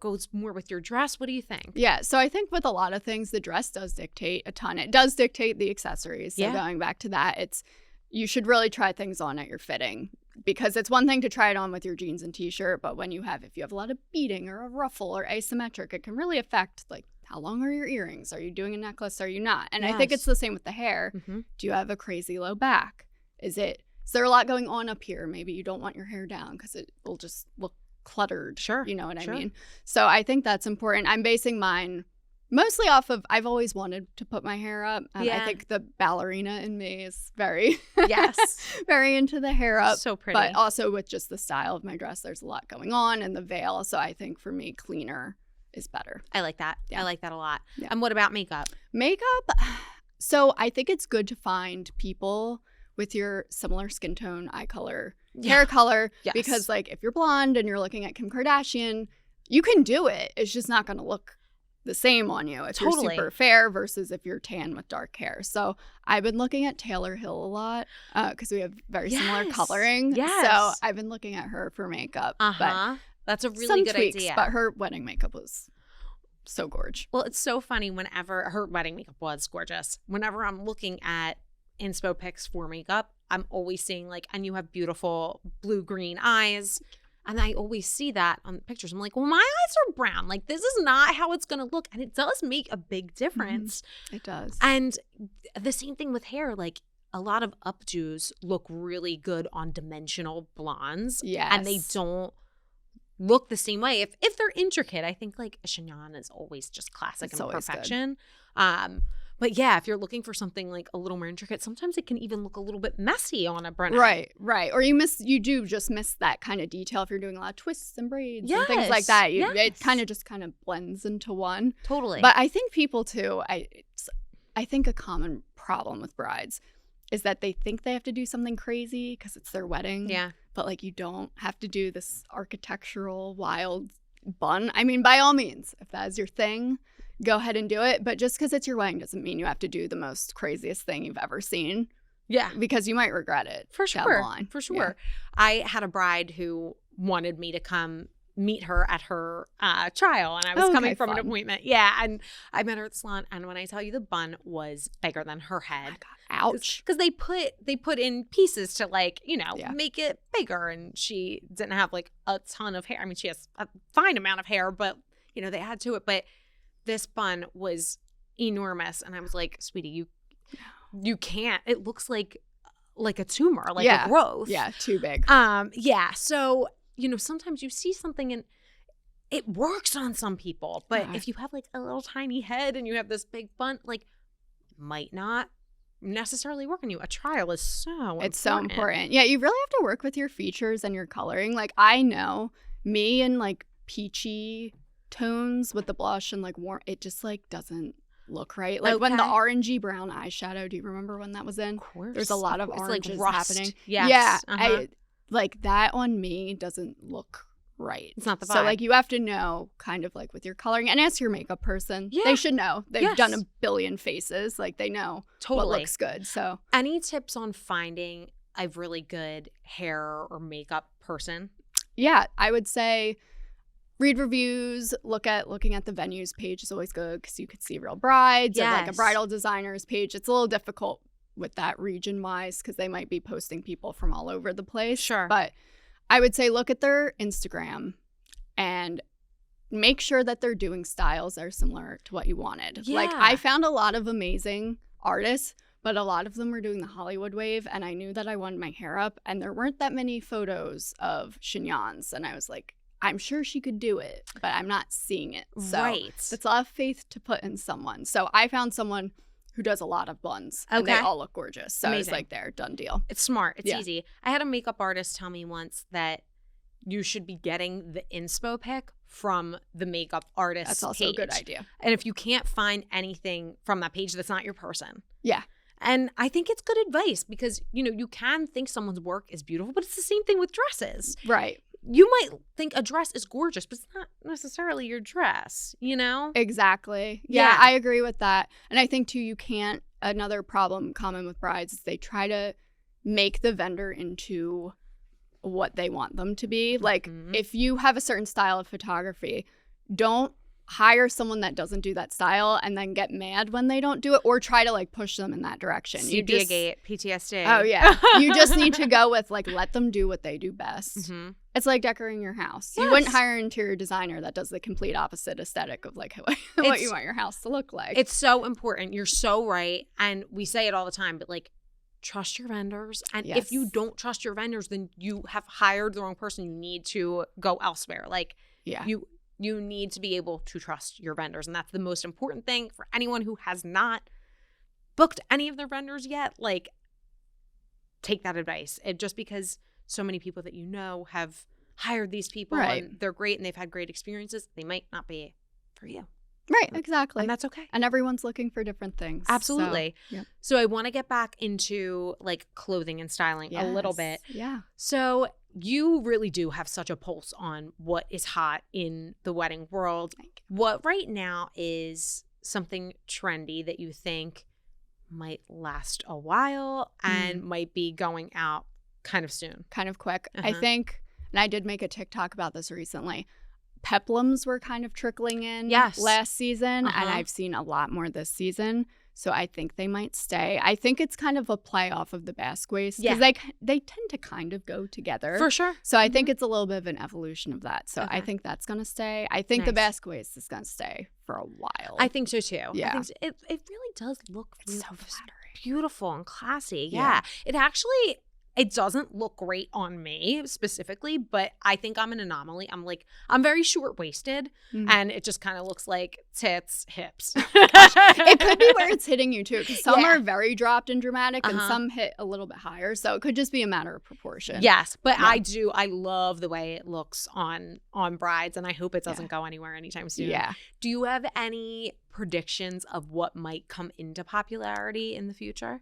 goes more with your dress? What do you think? Yeah. So I think with a lot of things, the dress does dictate a ton. It does dictate the accessories. So going back to that, you should really try things on at your fitting, because it's one thing to try it on with your jeans and t-shirt, but if you have a lot of beading or a ruffle or asymmetric, it can really affect like, how long are your earrings? Are you doing a necklace? Are you not? And I think it's the same with the hair. Do you have a crazy low back? Is there a lot going on up here? Maybe you don't want your hair down because it will just look cluttered. Sure. You know what I mean? So I think that's important. I'm basing mine mostly off of, I've always wanted to put my hair up. I think the ballerina in me is very, very into the hair up. So pretty. But also with just the style of my dress, there's a lot going on, and the veil. So I think for me, cleaner is better. I like that. Yeah. I like that a lot. Yeah. And what about makeup? Makeup. So I think it's good to find people with your similar skin tone, eye color, hair color, because like, if you're blonde and you're looking at Kim Kardashian, you can do it. It's just not going to look the same on you if you're super fair versus if you're tan with dark hair. So I've been looking at Taylor Hill a lot because we have very similar coloring. So I've been looking at her for makeup. But That's a really Some good tweaks, idea. But her wedding makeup was so gorgeous. Well, it's so funny whenever her wedding makeup was gorgeous. Whenever I'm looking at inspo pics for makeup, I'm always seeing like, and you have beautiful blue-green eyes. And I always see that on the pictures. I'm like, well, my eyes are brown. Like, this is not how it's going to look. And it does make a big difference. It does. And the same thing with hair. Like, a lot of updos look really good on dimensional blondes. Yes. And they don't look the same way. If they're intricate, I think like a chignon is always just classic and perfection. But yeah, if you're looking for something like a little more intricate, sometimes it can even look a little bit messy on a brunette. Right. Or you do just miss that kind of detail if you're doing a lot of twists and braids and things like that. It kind of blends into one. Totally. But I think people too, I think a common problem with brides is that they think they have to do something crazy because it's their wedding. Yeah. But like, you don't have to do this architectural wild bun. I mean, by all means, if that is your thing, go ahead and do it. But just because it's your wedding doesn't mean you have to do the most craziest thing you've ever seen. Yeah. Because you might regret it down the line. For sure. Yeah. I had a bride who wanted me to come meet her at her trial, and I was coming from an appointment. Yeah, and I met her at the salon, and when I tell you the bun was bigger than her head. Ouch. Because they put in pieces to make it bigger, and she didn't have like a ton of hair. I mean, she has a fine amount of hair, but they add to it. But this bun was enormous, and I was like, sweetie, you can't. It looks like a tumor, like a growth. Yeah, too big. So sometimes you see something and it works on some people, but if you have like a little tiny head and you have this big bun, like, it might not necessarily work on you. A trial is it's so important. Yeah, you really have to work with your features and your coloring. Like, I know me and like peachy tones with the blush and like warm, it just like doesn't look right. Like when the orangey brown eyeshadow, do you remember when that was in? Of course. There's a lot of oranges like rust happening. Yes. Yeah. Uh-huh. Like that on me doesn't look right. It's not the vibe. So like you have to know kind of like with your coloring, and ask your makeup person. Yeah. They should know. They've done a billion faces. Like they know what looks good. So any tips on finding a really good hair or makeup person? Yeah, I would say read reviews, looking at the venues page is always good because you could see real brides or like a bridal designer's page. It's a little difficult with that region-wise because they might be posting people from all over the place. Sure. But I would say look at their Instagram and make sure that they're doing styles that are similar to what you wanted. Yeah. Like, I found a lot of amazing artists, but a lot of them were doing the Hollywood wave, and I knew that I wanted my hair up, and there weren't that many photos of chignons. And I was like, I'm sure she could do it, but I'm not seeing it. So it's a lot of faith to put in someone. So I found someone who does a lot of buns, and they all look gorgeous. So it's like, there, done deal. It's smart. It's easy. I had a makeup artist tell me once that you should be getting the inspo pic from the makeup artist's That's also page. a good idea. And if you can't find anything from that page, that's not your person. Yeah. And I think it's good advice because, you can think someone's work is beautiful, but it's the same thing with dresses. Right. You might think a dress is gorgeous, but it's not necessarily your dress, Exactly. Yeah, I agree with that. And I think, too, another problem common with brides is they try to make the vendor into what they want them to be. Like, if you have a certain style of photography, don't hire someone that doesn't do that style and then get mad when they don't do it, or try to like push them in that direction. Sepia-gate, PTSD. Oh yeah. You just need to go with like, let them do what they do best. Mm-hmm. It's like decorating your house. You wouldn't hire an interior designer that does the complete opposite aesthetic of like what you want your house to look like. It's so important. You're so right. And we say it all the time, but like, trust your vendors. And if you don't trust your vendors, then you have hired the wrong person. You need to go elsewhere. Like, you need to be able to trust your vendors. And that's the most important thing for anyone who has not booked any of their vendors yet. Like, take that advice. Just because so many people that have hired these people and they're great and they've had great experiences, they might not be for you. Right, exactly. And that's okay. And everyone's looking for different things. Absolutely. So I want to get back into like clothing and styling a little bit. Yeah. So you really do have such a pulse on what is hot in the wedding world. What right now is something trendy that you think might last a while and might be going out kind of soon? Kind of quick. I think, And I did make a TikTok about this recently. Peplums were kind of trickling in last season, and I've seen a lot more this season. So I think they might stay. I think it's kind of a play off of the basque waist because they tend to kind of go together. For sure. So I think it's a little bit of an evolution of that. So I think that's going to stay. I think the basque waist is going to stay for a while. I think so too. Yeah. I think so. It really does look so flattering. Beautiful and classy. Yeah. It actually... It doesn't look great on me specifically, but I think I'm an anomaly. I'm very short-waisted, and it just kind of looks like tits, hips. It could be where it's hitting you, too, because some are very dropped and dramatic, and some hit a little bit higher, so it could just be a matter of proportion. Yes, but I love the way it looks on brides, and I hope it doesn't go anywhere anytime soon. Yeah. Do you have any predictions of what might come into popularity in the future?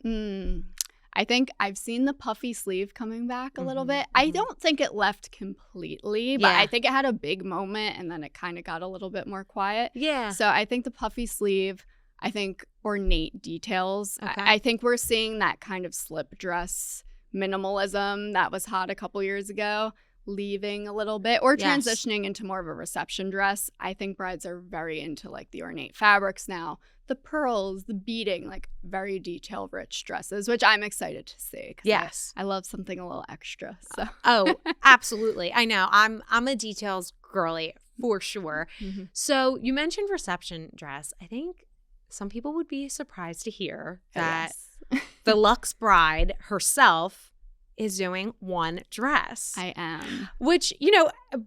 I think I've seen the puffy sleeve coming back a little bit. I don't think it left completely, but I think it had a big moment and then it kind of got a little bit more quiet. Yeah. So I think the puffy sleeve, I think ornate details. Okay. I think we're seeing that kind of slip dress minimalism that was hot a couple years ago leaving a little bit or transitioning into more of a reception dress. I think brides are very into like the ornate fabrics now. The pearls, the beading, like very detail-rich dresses, which I'm excited to see. Yes. I love something a little extra. So. Oh, absolutely. I know. I'm a details girly for sure. So you mentioned reception dress. I think some people would be surprised to hear that the Luxe Bride herself is doing one dress. I am. Which,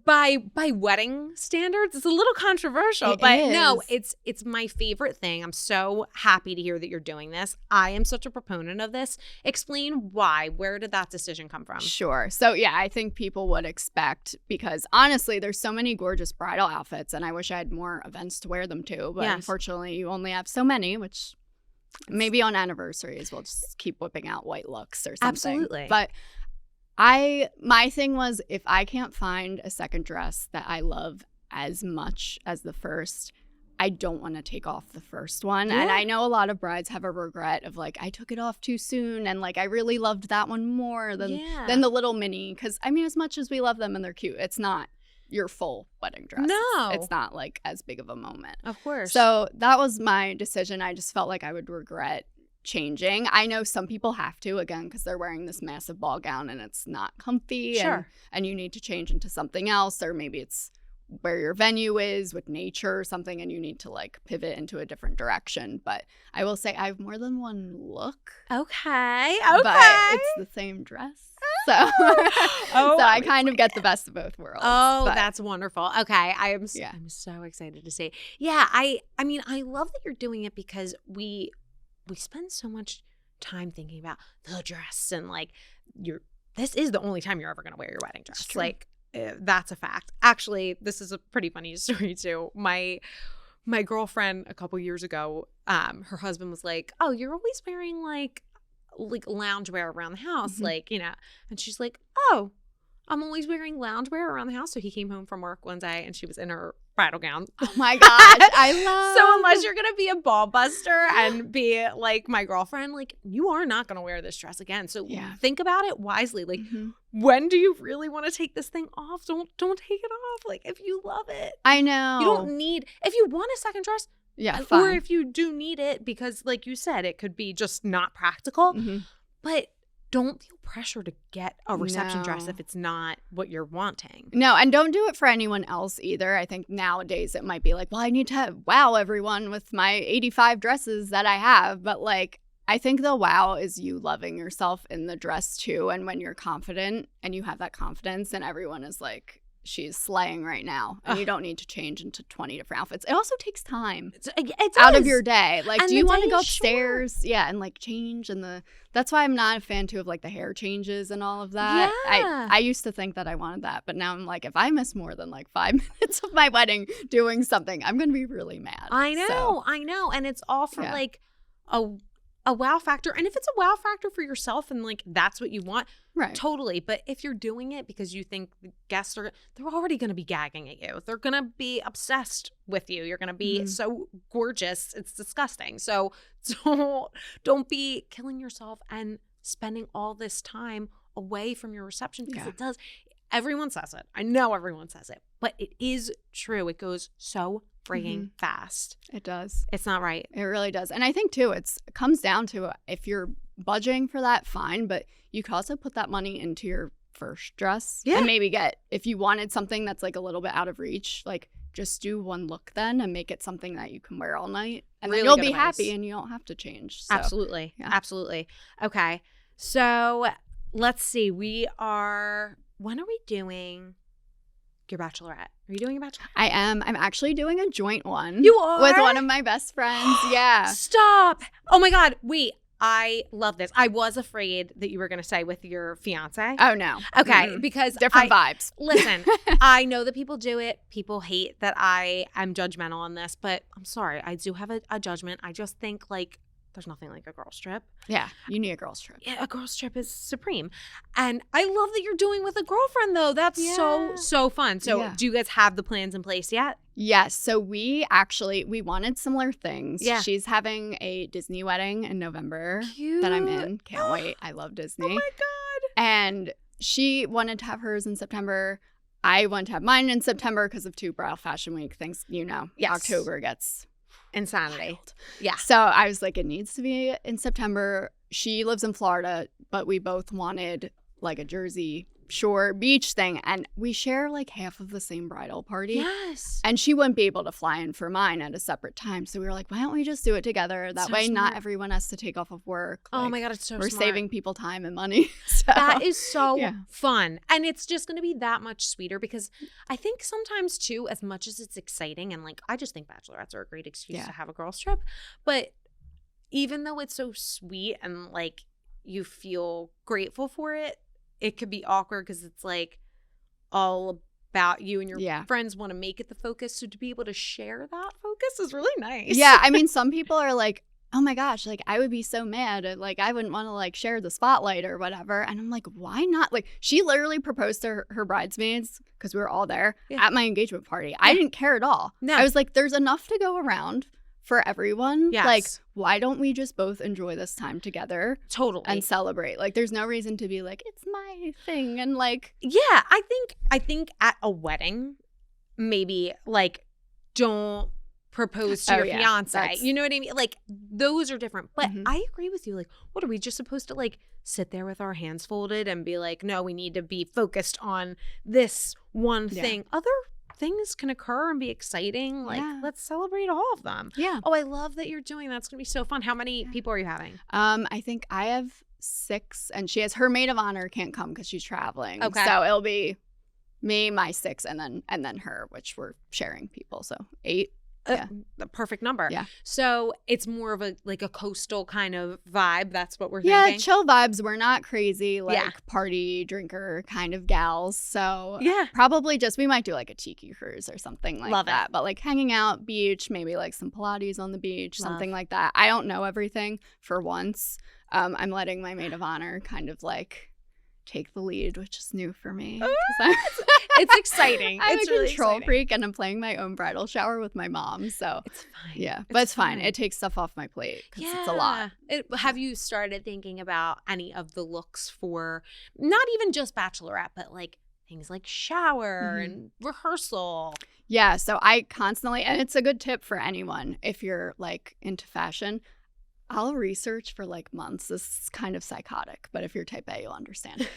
by wedding standards, it's a little controversial. No, it's my favorite thing. I'm so happy to hear that you're doing this. I am such a proponent of this. Explain why. Where did that decision come from? Sure. So, I think people would expect, because honestly, there's so many gorgeous bridal outfits, and I wish I had more events to wear them to. But unfortunately, you only have so many, which... Maybe on anniversaries, we'll just keep whipping out white looks or something. Absolutely. But my thing was, if I can't find a second dress that I love as much as the first, I don't want to take off the first one. Yeah. And I know a lot of brides have a regret of like, I took it off too soon. And like, I really loved that one more than the little mini. Because I mean, as much as we love them and they're cute, it's not your full wedding dress. No. It's not like as big of a moment. Of course. So that was my decision. I just felt like I would regret changing. I know some people have to, again, because they're wearing this massive ball gown and it's not comfy. Sure. And you need to change into something else, or maybe it's where your venue is with nature or something and you need to like pivot into a different direction. But I will say I have more than one look. Okay. But it's the same dress. So, I kind of get the best of both worlds. Oh, that's wonderful. Okay. I'm so excited to see. Yeah. I mean, I love that you're doing it because we spend so much time thinking about the dress and like this is the only time you're ever going to wear your wedding dress. Like that's a fact. Actually, this is a pretty funny story too. My girlfriend a couple years ago, her husband was like, "Oh, you're always wearing like loungewear around the house, and she's like, "Oh, I'm always wearing loungewear around the house." So he came home from work one day and she was in her bridal gown. Oh my gosh, I love. So unless you're gonna be a ball buster and be like my girlfriend, like you are not gonna wear this dress again. So think about it wisely. Like when do you really want to take this thing off? Don't take it off. Like if you love it, I know you don't need. If you want a second dress. Yeah, fine. Or if you do need it, because like you said, it could be just not practical. But don't feel pressure to get a reception dress if it's not what you're wanting. No, and don't do it for anyone else either. I think nowadays it might be like, well, I need to wow everyone with my 85 dresses that I have. But like, I think the wow is you loving yourself in the dress too. And when you're confident and you have that confidence and everyone is like, she's slaying right now, and you don't need to change into 20 different outfits. It also takes time out of your day. Like, and do you want to go upstairs? Sure. Yeah, and like change, and that's why I'm not a fan too of like the hair changes and all of that. Yeah. I used to think that I wanted that, but now I'm like, if I miss more than like 5 minutes of my wedding doing something, I'm gonna be really mad. I know, and it's all for like a wow factor. And if it's a wow factor for yourself and like that's what you want, right, totally. But if you're doing it because you think the guests they're already going to be gagging at you, they're going to be obsessed with you, you're going to be so gorgeous, it's disgusting. So don't be killing yourself and spending all this time away from your reception, because it does. everyone says it. I know everyone says it, but it is true. It goes so freaking fast. It does. It's not right. It really does. And I think too, it comes down to if you're budgeting for that, fine, but you could also put that money into your first dress and maybe if you wanted something that's like a little bit out of reach, like just do one look then and make it something that you can wear all night, and really then you'll be happy and you don't have to change. So, absolutely. Okay, so let's see, when are we doing your Bachelorette? Are you doing a Bachelorette? I am. I'm actually doing a joint one. You are? With one of my best friends. Yeah. Stop. Oh my God. Wait. I love this. I was afraid that you were going to say with your fiance. Oh, no. Okay. Because different vibes. Listen, I know that people do it. People hate that I am judgmental on this, but I'm sorry. I do have a judgment. I just think like there's nothing like a girl's trip. Yeah. You need a girl's trip. Yeah, a girl's trip is supreme. And I love that you're doing with a girlfriend though. That's so fun. So do you guys have the plans in place yet? Yes. So we wanted similar things. Yeah. She's having a Disney wedding in November that I'm in. Can't wait. I love Disney. Oh my God. And she wanted to have hers in September. I wanted to have mine in September because of two bridal fashion week things. October gets insanity. Wild. Yeah. So I was like, it needs to be in September. She lives in Florida, but we both wanted like a Jersey Shore beach thing, and we share like half of the same bridal party. Yes. And she wouldn't be able to fly in for mine at a separate time, so we were like, why don't we just do it together? That way not everyone has to take off of work. Oh my God, it's so we're smart. saving people time and money. So, that is so fun, and it's just going to be that much sweeter because I think sometimes too, as much as it's exciting and like I just think bachelorettes are a great excuse to have a girls trip, but even though it's so sweet and like you feel grateful for it, it could be awkward because it's like all about you and your friends want to make it the focus. So to be able to share that focus is really nice. Yeah. I mean, some people are like, oh my gosh, like I would be so mad. Like I wouldn't want to like share the spotlight or whatever. And I'm like, why not? Like she literally proposed to her bridesmaids because we were all there at my engagement party. I didn't care at all. No. I was like, there's enough to go around for everyone. Yes. Like, why don't we just both enjoy this time together? Totally. And celebrate. Like, there's no reason to be like, it's my thing. And like, yeah, I think at a wedding, maybe like don't propose to your fiance. You know what I mean? Like, those are different. But I agree with you. Like, what are we just supposed to like sit there with our hands folded and be like, no, we need to be focused on this one thing. Other things can occur and be exciting. Like, let's celebrate all of them. Yeah. Oh, I love that you're doing that. It's going to be so fun. How many people are you having? I think I have 6, and she has her maid of honor can't come because she's traveling. Okay. So it'll be me, my 6, and then her, which we're sharing people. So 8. The perfect number. Yeah. So it's more of a like a coastal kind of vibe. That's what we're thinking. Yeah, chill vibes. We're not crazy like party drinker kind of gals. So probably just we might do like a tiki cruise or something like that. But like hanging out, beach, maybe like some Pilates on the beach, something like that. I don't know everything for once. I'm letting my maid of honor kind of like take the lead, which is new for me. It's exciting. I'm it's a really control exciting. freak, and I'm playing my own bridal shower with my mom. So it's fine. Yeah, but it's fine. It takes stuff off my plate because it's a lot. Have you started thinking about any of the looks for not even just Bachelorette, but like things like shower and rehearsal? Yeah. So I constantly, and it's a good tip for anyone if you're like into fashion. I'll research for like months. This is kind of psychotic, but if you're type A, you'll understand.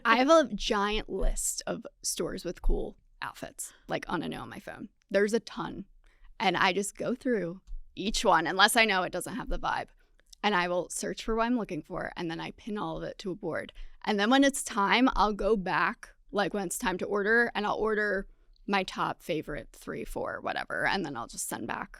I have a giant list of stores with cool outfits, like on a note on my phone. There's a ton. And I just go through each one, unless I know it doesn't have the vibe. And I will search for what I'm looking for, and then I pin all of it to a board. And then when it's time, I'll go back, like when it's time to order, and I'll order my top favorite 3, 4, whatever. And then I'll just send back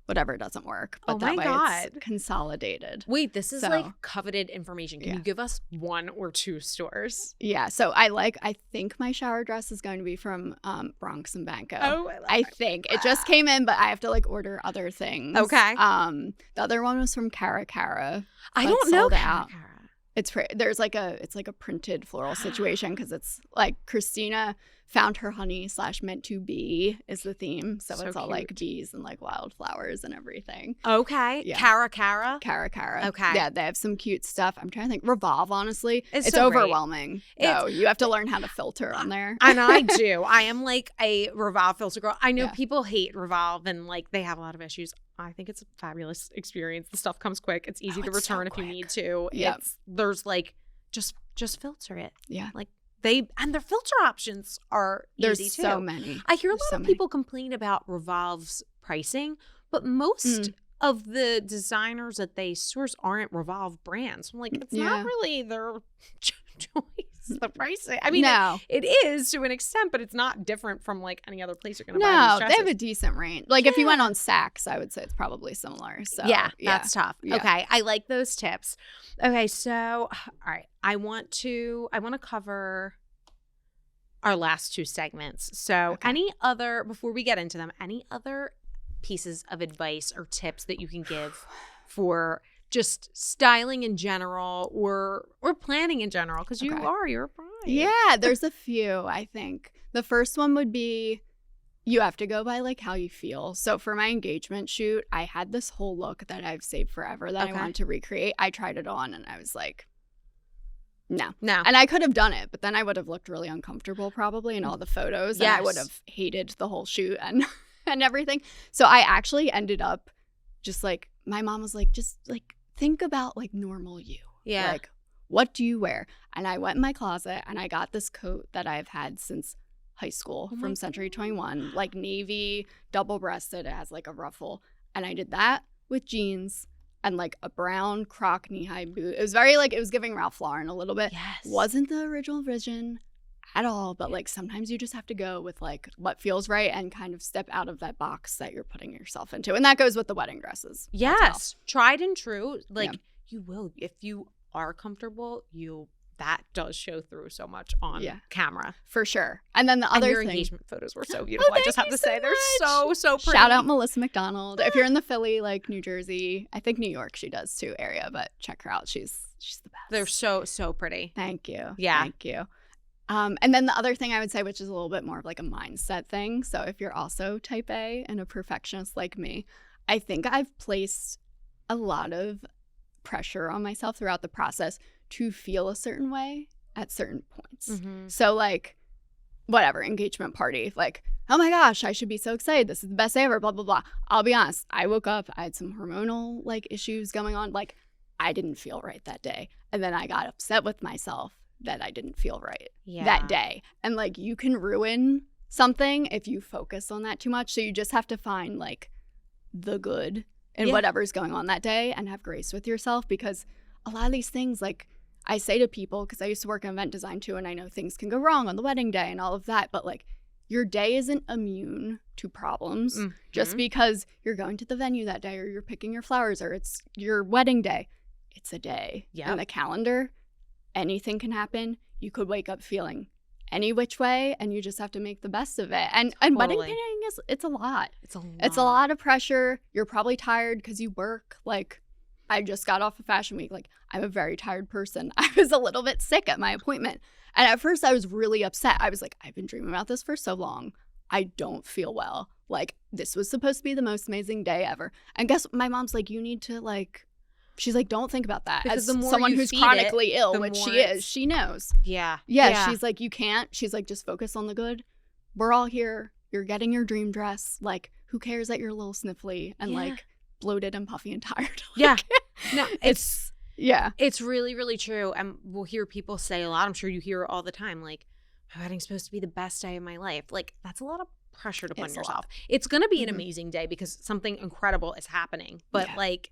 whatever doesn't work. But that way it's consolidated. Wait, this is like coveted information. Can you give us 1 or 2 stores? Yeah. So I think my shower dress is going to be from Bronx and Banco. Oh, I think. It just came in, but I have to like order other things. Okay. The other one was from Cara Cara. I don't know Cara Cara. There's like it's like a printed floral situation because it's like Christina found her honey / meant to be is the theme. So it's all like bees and like wildflowers and everything. Okay. Yeah. Cara. Okay. Yeah, they have some cute stuff. I'm trying to think. Revolve, honestly. It's so overwhelming. You have to learn how to filter on there. And I do. I am like a Revolve filter girl. I know people hate Revolve and like they have a lot of issues. I think it's a fabulous experience. The stuff comes quick. It's easy to return if you need to. Yep. There's like just filter it. Yeah. Like their filter options are easy too. There's so many. I hear a lot of people complain about Revolve's pricing, but most of the designers that they source aren't Revolve brands. I'm like, it's not really their choice. The pricing. I mean, it is to an extent, but it's not different from like any other place you're going to buy these dresses. They have a decent range. Like if you went on Saks, I would say it's probably similar. So that's tough. Yeah. Okay, I like those tips. Okay, so all right, I want to cover our last two segments. So before we get into them, any other pieces of advice or tips that you can give for just styling in general or planning in general? Because you're a bride. Yeah, there's a few, I think. The first one would be you have to go by like how you feel. So for my engagement shoot, I had this whole look that I've saved forever that I wanted to recreate. I tried it on and I was like, no. And I could have done it, but then I would have looked really uncomfortable probably in all the photos. And I would have hated the whole shoot and everything. So I actually ended up just like, my mom was like, just like, think about like normal you. Yeah. Like, what do you wear? And I went in my closet and I got this coat that I've had since high school from Century 21, like navy, double-breasted. It has like a ruffle. And I did that with jeans and like a brown croc knee-high boot. It was very like, it was giving Ralph Lauren a little bit. Yes. Wasn't the original vision at all, but like sometimes you just have to go with like what feels right and kind of step out of that box that you're putting yourself into. And that goes with the wedding dresses. Yes. Tried and true. Like you will, if you are comfortable, that does show through so much on camera. For sure. And then the other your thing. engagement photos were so beautiful. I just have to say they're so pretty. Shout out Melissa McDonald. If you're in the Philly, like New Jersey, I think New York she does too area, but check her out. She's the best. They're so pretty. Thank you. Yeah. Thank you. And then the other thing I would say, which is a little bit more of like a mindset thing. So if you're also type A and a perfectionist like me, I think I've placed a lot of pressure on myself throughout the process to feel a certain way at certain points. Mm-hmm. So like, whatever, engagement party, like, oh my gosh, I should be so excited. This is the best day ever, blah, blah, blah. I'll be honest. I woke up, I had some hormonal like issues going on. Like I didn't feel right that day. And then I got upset with myself that I didn't feel right that day. And like you can ruin something if you focus on that too much. So you just have to find like the good in whatever's going on that day and have grace with yourself, because a lot of these things, like I say to people, because I used to work in event design too, and I know things can go wrong on the wedding day and all of that, but like your day isn't immune to problems just because you're going to the venue that day or you're picking your flowers or it's your wedding day. It's a day in the calendar. Anything can happen. You could wake up feeling any which way, and you just have to make the best of it. And wedding planning it's a lot. It's a lot of pressure. You're probably tired because you work. Like I just got off of Fashion Week. Like I'm a very tired person. I was a little bit sick at my appointment. And at first I was really upset. I was like, I've been dreaming about this for so long. I don't feel well. Like this was supposed to be the most amazing day ever. And guess what? My mom's like, you need to like, she's like, don't think about that. Because as someone who's chronically ill, which she is, she knows. Yeah. She's like, you can't. She's like, just focus on the good. We're all here. You're getting your dream dress. Like, who cares that you're a little sniffly and like bloated and puffy and tired? Like, no, it's really, really true. And we'll hear people say a lot. I'm sure you hear it all the time. Like, my wedding's supposed to be the best day of my life. Like, that's a lot of pressure to put on yourself. It's going to be an amazing day because something incredible is happening. But like,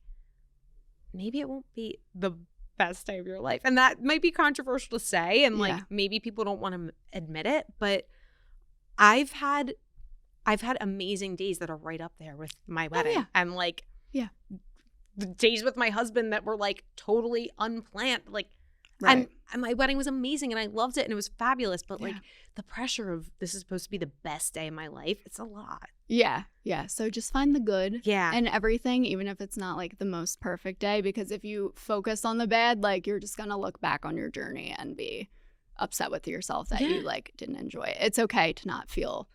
maybe it won't be the best day of your life. And that might be controversial to say. And like, maybe people don't want to admit it. But I've had amazing days that are right up there with my wedding. And like, the days with my husband that were like totally unplanned. Like, And my wedding was amazing and I loved it and it was fabulous. But like the pressure of this is supposed to be the best day of my life, it's a lot. Yeah. So just find the good in everything, even if it's not like the most perfect day, because if you focus on the bad, like you're just going to look back on your journey and be upset with yourself that you like didn't enjoy it. It's okay to not feel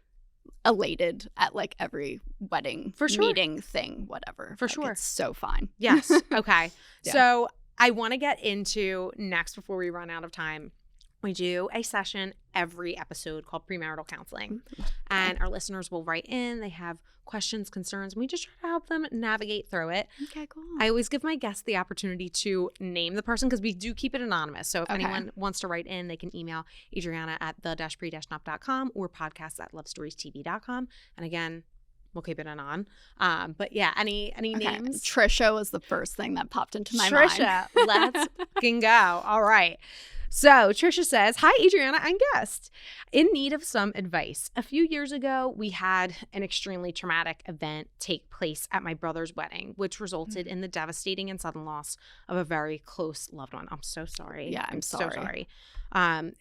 elated at like every wedding meeting thing, whatever. For sure. It's so fine. Yes. Okay. So I want to get into next, before we run out of time, we do a session every episode called Premarital Counseling. And our listeners will write in. They have questions, concerns, and we just try to help them navigate through it. Okay, cool. I always give my guests the opportunity to name the person because we do keep it anonymous. So if anyone wants to write in, they can email Adriana at the-pre-nup.com or podcast@lovestoriestv.com. And again, we'll keep it anon. But yeah, any names? Trisha was the first thing that popped into my mind. Trisha, let's fucking go. All right. So Trisha says, hi, Adriana and guest. In need of some advice. A few years ago, we had an extremely traumatic event take place at my brother's wedding, which resulted in the devastating and sudden loss of a very close loved one. I'm so sorry. Yeah, I'm sorry. So sorry.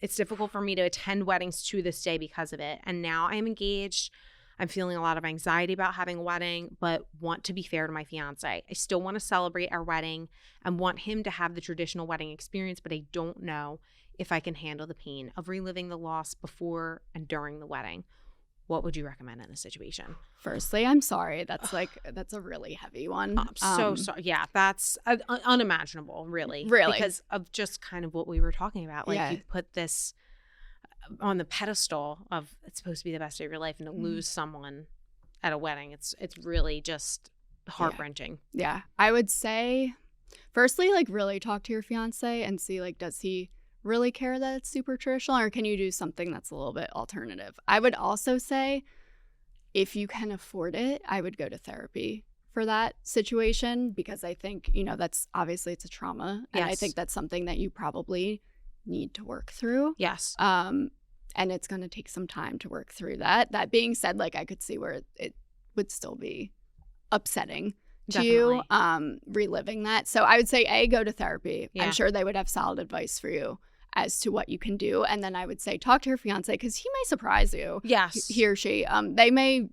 It's difficult for me to attend weddings to this day because of it. And now I am engaged. I'm feeling a lot of anxiety about having a wedding, but want to be fair to my fiance. I still want to celebrate our wedding and want him to have the traditional wedding experience, but I don't know if I can handle the pain of reliving the loss before and during the wedding. What would you recommend in this situation? Firstly, I'm sorry. That's a really heavy one. I'm so sorry. Yeah, that's unimaginable, really. Because of just kind of what we were talking about. Like you put this on the pedestal of it's supposed to be the best day of your life, and to lose someone at a wedding, it's really just heart-wrenching. Yeah. I would say, firstly, like really talk to your fiance and see like, does he really care that it's super traditional, or can you do something that's a little bit alternative? I would also say, if you can afford it, I would go to therapy for that situation, because I think, that's obviously it's a trauma, and I think that's something that you probably need to work through. Yes. And it's going to take some time to work through that. That being said, like I could see where it would still be upsetting to you, reliving that. So I would say, go to therapy. I'm sure they would have solid advice for you as to what you can do. And then I would say, talk to your fiance, because he may surprise you. Yes. He or she. They may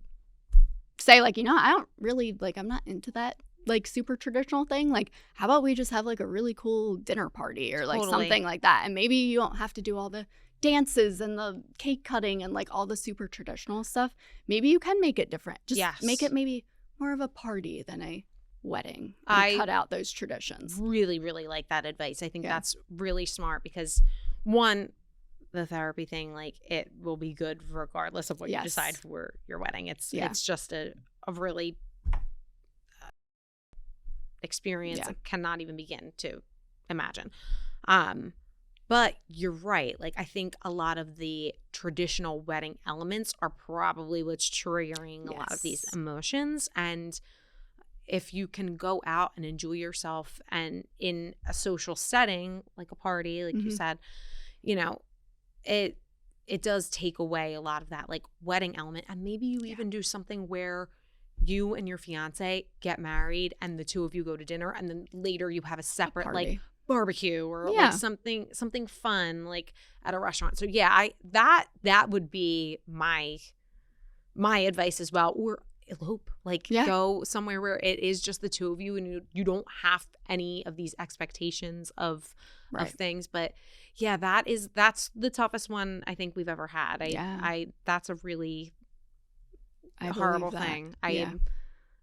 say like, I don't really like, I'm not into that like super traditional thing. Like, how about we just have like a really cool dinner party or like something like that? And maybe you don't have to do all the dances and the cake cutting and like all the super traditional stuff. Maybe you can make it different. Just make it maybe more of a party than a wedding. And cut out those traditions. Really, really like that advice. I think that's really smart, because one, the therapy thing, like it will be good regardless of what you decide for your wedding. It's just a really experience I cannot even begin to imagine. But you're right. Like, I think a lot of the traditional wedding elements are probably what's triggering a lot of these emotions. And if you can go out and enjoy yourself and in a social setting, like a party, like you said, it does take away a lot of that like wedding element. And maybe you even do something where you and your fiance get married and the two of you go to dinner, and then later you have a separate like barbecue or like something fun like at a restaurant. So that would be my advice as well. Or elope, like go somewhere where it is just the two of you and you don't have any of these expectations of things. But that's the toughest one I think we've ever had. That's a really horrible thing.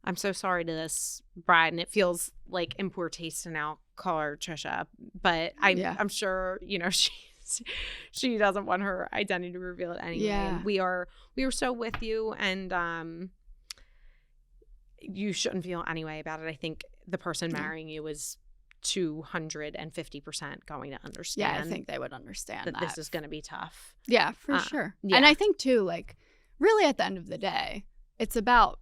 I'm so sorry to this bride, and it feels like in poor taste to now call her Trisha, but I'm sure she doesn't want her identity revealed anyway. And we are so with you, and you shouldn't feel any way about it. I think the person marrying you is 250% going to understand. Yeah, I think they would understand that this is going to be tough. Yeah, for sure. Yeah. And I think too, like, really at the end of the day, it's about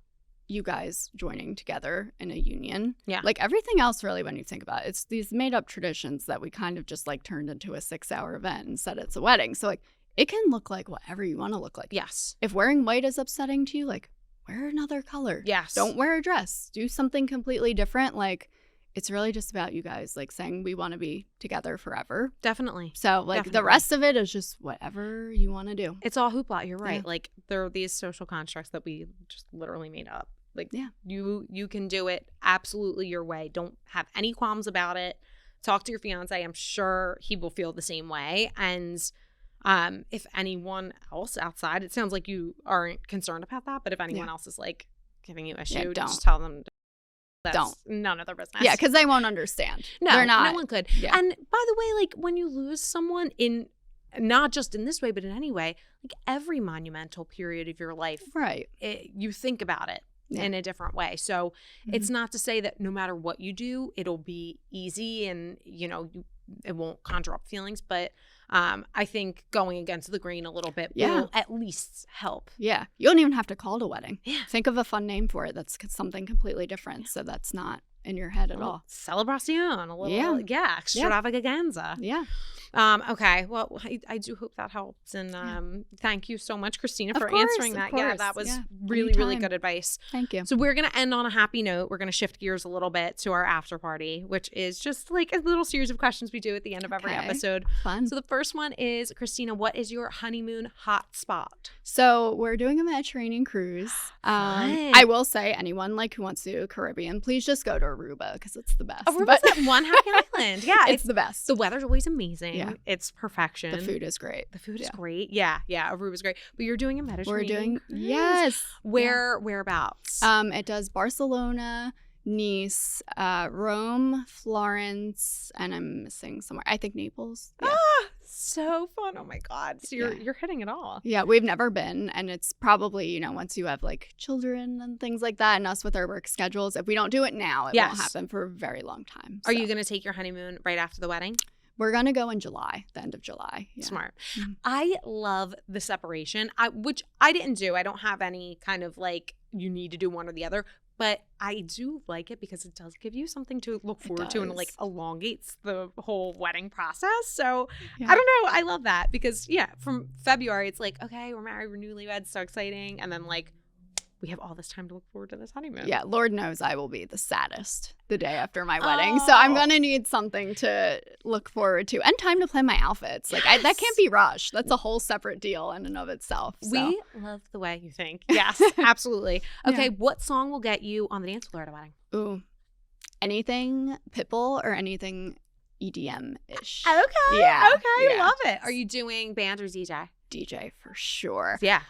you guys joining together in a union. Yeah. Like everything else, really, when you think about it, it's these made up traditions that we kind of just like turned into a 6-hour event and said it's a wedding. So like it can look like whatever you want to look like. Yes. If wearing white is upsetting to you, like wear another color. Yes. Don't wear a dress. Do something completely different. Like it's really just about you guys like saying we want to be together forever. Definitely. So like the rest of it is just whatever you want to do. It's all hoopla. You're right. Like there are these social constructs that we just literally made up. Like you can do it absolutely your way. Don't have any qualms about it. Talk to your fiance. I'm sure he will feel the same way. And if anyone else outside, it sounds like you aren't concerned about that, but if anyone else is like giving you issue, just tell them that's none of their business. Yeah, because they won't understand. No, they're not. No one could. Yeah. And by the way, like when you lose someone in not just in this way, but in any way, like every monumental period of your life, right? You think about it in a different way. So it's not to say that no matter what you do, it'll be easy and, you know, it won't conjure up feelings. But I think going against the grain a little bit will at least help. Yeah. You don't even have to call it a wedding. Yeah. Think of a fun name for it that's something completely different. So that's not in your head at all. Celebracion, a little, extravaganza. Yeah. Okay. Well, I do hope that helps. And thank you so much, Christina, for answering that. Yeah, that was really, really good advice. Thank you. So we're going to end on a happy note. We're going to shift gears a little bit to our after party, which is just like a little series of questions we do at the end of every episode. Fun. So the first one is, Christina, what is your honeymoon hot spot? So we're doing a Mediterranean cruise. I will say anyone like who wants to do Caribbean, please just go to Aruba because it's the best. Aruba's that one happy island. Yeah. It's the best. The weather's always amazing. Yeah. It's perfection. The food is great. The food is great. Yeah. Aruba's great. But you're doing a Mediterranean cruise. Yes. Whereabouts? It does Barcelona, Nice, Rome, Florence, and I'm missing somewhere. I think Naples. Yeah. So fun. Oh my God. So you're hitting it all. Yeah, we've never been. And it's probably, you know, once you have like children and things like that, and us with our work schedules, if we don't do it now, it won't happen for a very long time. Are you going to take your honeymoon right after the wedding? We're going to go in July, the end of July. Yeah. Smart. Mm-hmm. I love the separation, which I didn't do. I don't have any kind of like, you need to do one or the other. But I do like it because it does give you something to look forward to and like elongates the whole wedding process. So I don't know. I love that because, from February, it's like, okay, we're married, we're newlyweds, so exciting. And then like, we have all this time to look forward to this honeymoon. Yeah, Lord knows I will be the saddest the day after my wedding. So I'm going to need something to look forward to and time to plan my outfits. Like that can't be rushed. That's a whole separate deal in and of itself. So. We love the way you think. Yes, absolutely. Okay, what song will get you on the dance floor at a wedding? Ooh, anything Pitbull or anything EDM-ish. Okay. Yeah. Okay, love it. Are you doing band or DJ? DJ for sure. Yeah.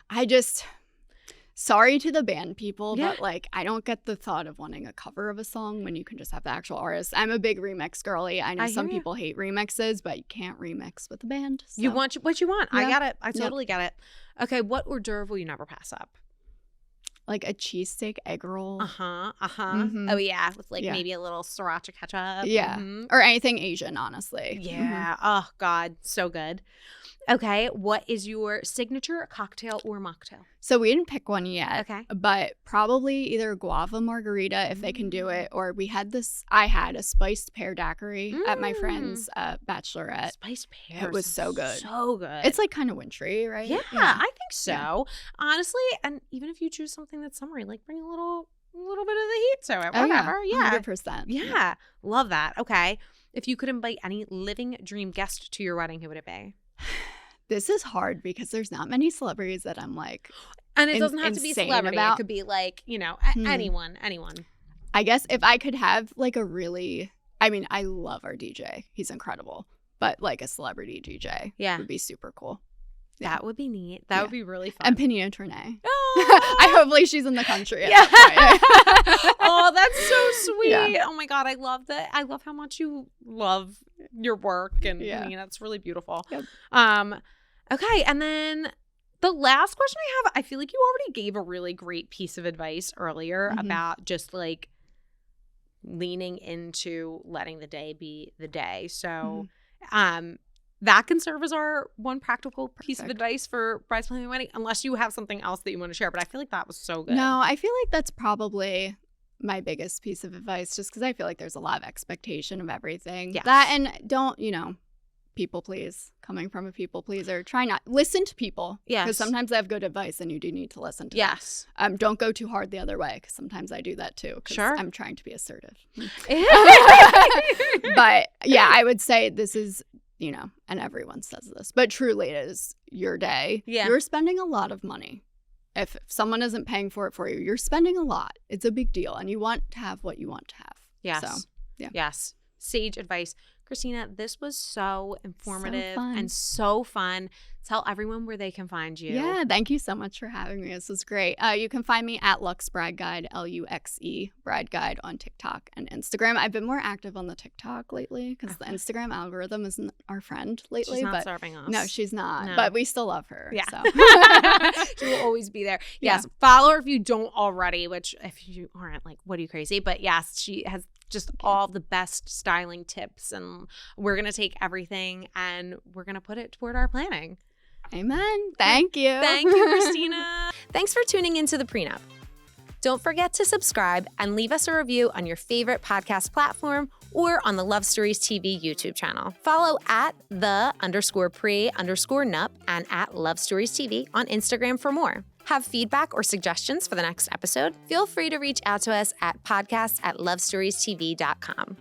Sorry to the band people, but like I don't get the thought of wanting a cover of a song when you can just have the actual artist. I'm a big remix girly. I know some people hate remixes, but you can't remix with a band. So. You want what you want. Yeah. I got it. I totally get it. Okay, what hors d'oeuvre will you never pass up? Like a cheesesteak egg roll. Mm-hmm. Oh yeah, with like maybe a little sriracha ketchup. Yeah, or anything Asian, honestly. Yeah. Oh God, so good. Okay, what is your signature cocktail or mocktail? So we didn't pick one yet. Okay. But probably either guava margarita if they can do it, or I had a spiced pear daiquiri at my friend's Bachelorette. Spiced pear. It was so good. So good. It's like kind of wintry, right? Yeah, I think so. Yeah. Honestly, and even if you choose something that's summery, like bring a little bit of the heat to it. Whatever. Yeah. 100%. Yeah. Love that. Okay. If you could invite any living dream guest to your wedding, who would it be? This is hard because there's not many celebrities that I'm like, and it doesn't have to be a celebrity. It could be like, you know, anyone. I guess if I could have like I love our DJ. He's incredible. But like a celebrity DJ would be super cool. That would be neat. That would be really fun. And Pnina Tornai. Oh. I hopefully she's in the country at that point. Oh, that's so sweet. Yeah. Oh my God, I love that. I love how much you love your work, and Pnina, it's really beautiful. Yep. Okay, and then the last question I have, I feel like you already gave a really great piece of advice earlier about just like leaning into letting the day be the day. So that can serve as our one practical piece of advice for brides planning a wedding, unless you have something else that you want to share. But I feel like that was so good. No, I feel like that's probably my biggest piece of advice, just because I feel like there's a lot of expectation of everything. Yes. That, and don't, people please. Coming from a people pleaser, try not listen to people. Yes, because sometimes they have good advice, and you do need to listen to. Yes. them. Don't go too hard the other way, because sometimes I do that too. Sure. I'm trying to be assertive. But yeah, I would say this is, and everyone says this, but truly it is your day. Yeah. You're spending a lot of money. If someone isn't paying for it for you, you're spending a lot. It's a big deal, and you want to have what you want to have. Yes. So, yeah. Yes. Sage advice. Christina, this was so informative fun. and so fun. Tell everyone where they can find you. Yeah, thank you so much for having me. This was great. You can find me at Luxe Bride Guide, Luxe Bride Guide on TikTok and Instagram. I've been more active on the TikTok lately because the Instagram algorithm isn't our friend lately. She's not serving us. No, she's not. No. But we still love her. Yeah. So. She will always be there. Yeah. Yes. Follow her if you don't already, which if you aren't, like, what are you, crazy? But yes, she has just all the best styling tips, and we're going to take everything and we're going to put it toward our planning. Amen. Thank you. Thank you, Christina. Thanks for tuning into the Pre Nup. Don't forget to subscribe and leave us a review on your favorite podcast platform or on the Love Stories TV YouTube channel. Follow at _pre_nup and at Love Stories TV on Instagram for more. Have feedback or suggestions for the next episode? Feel free to reach out to us at podcasts@lovestoriestv.com.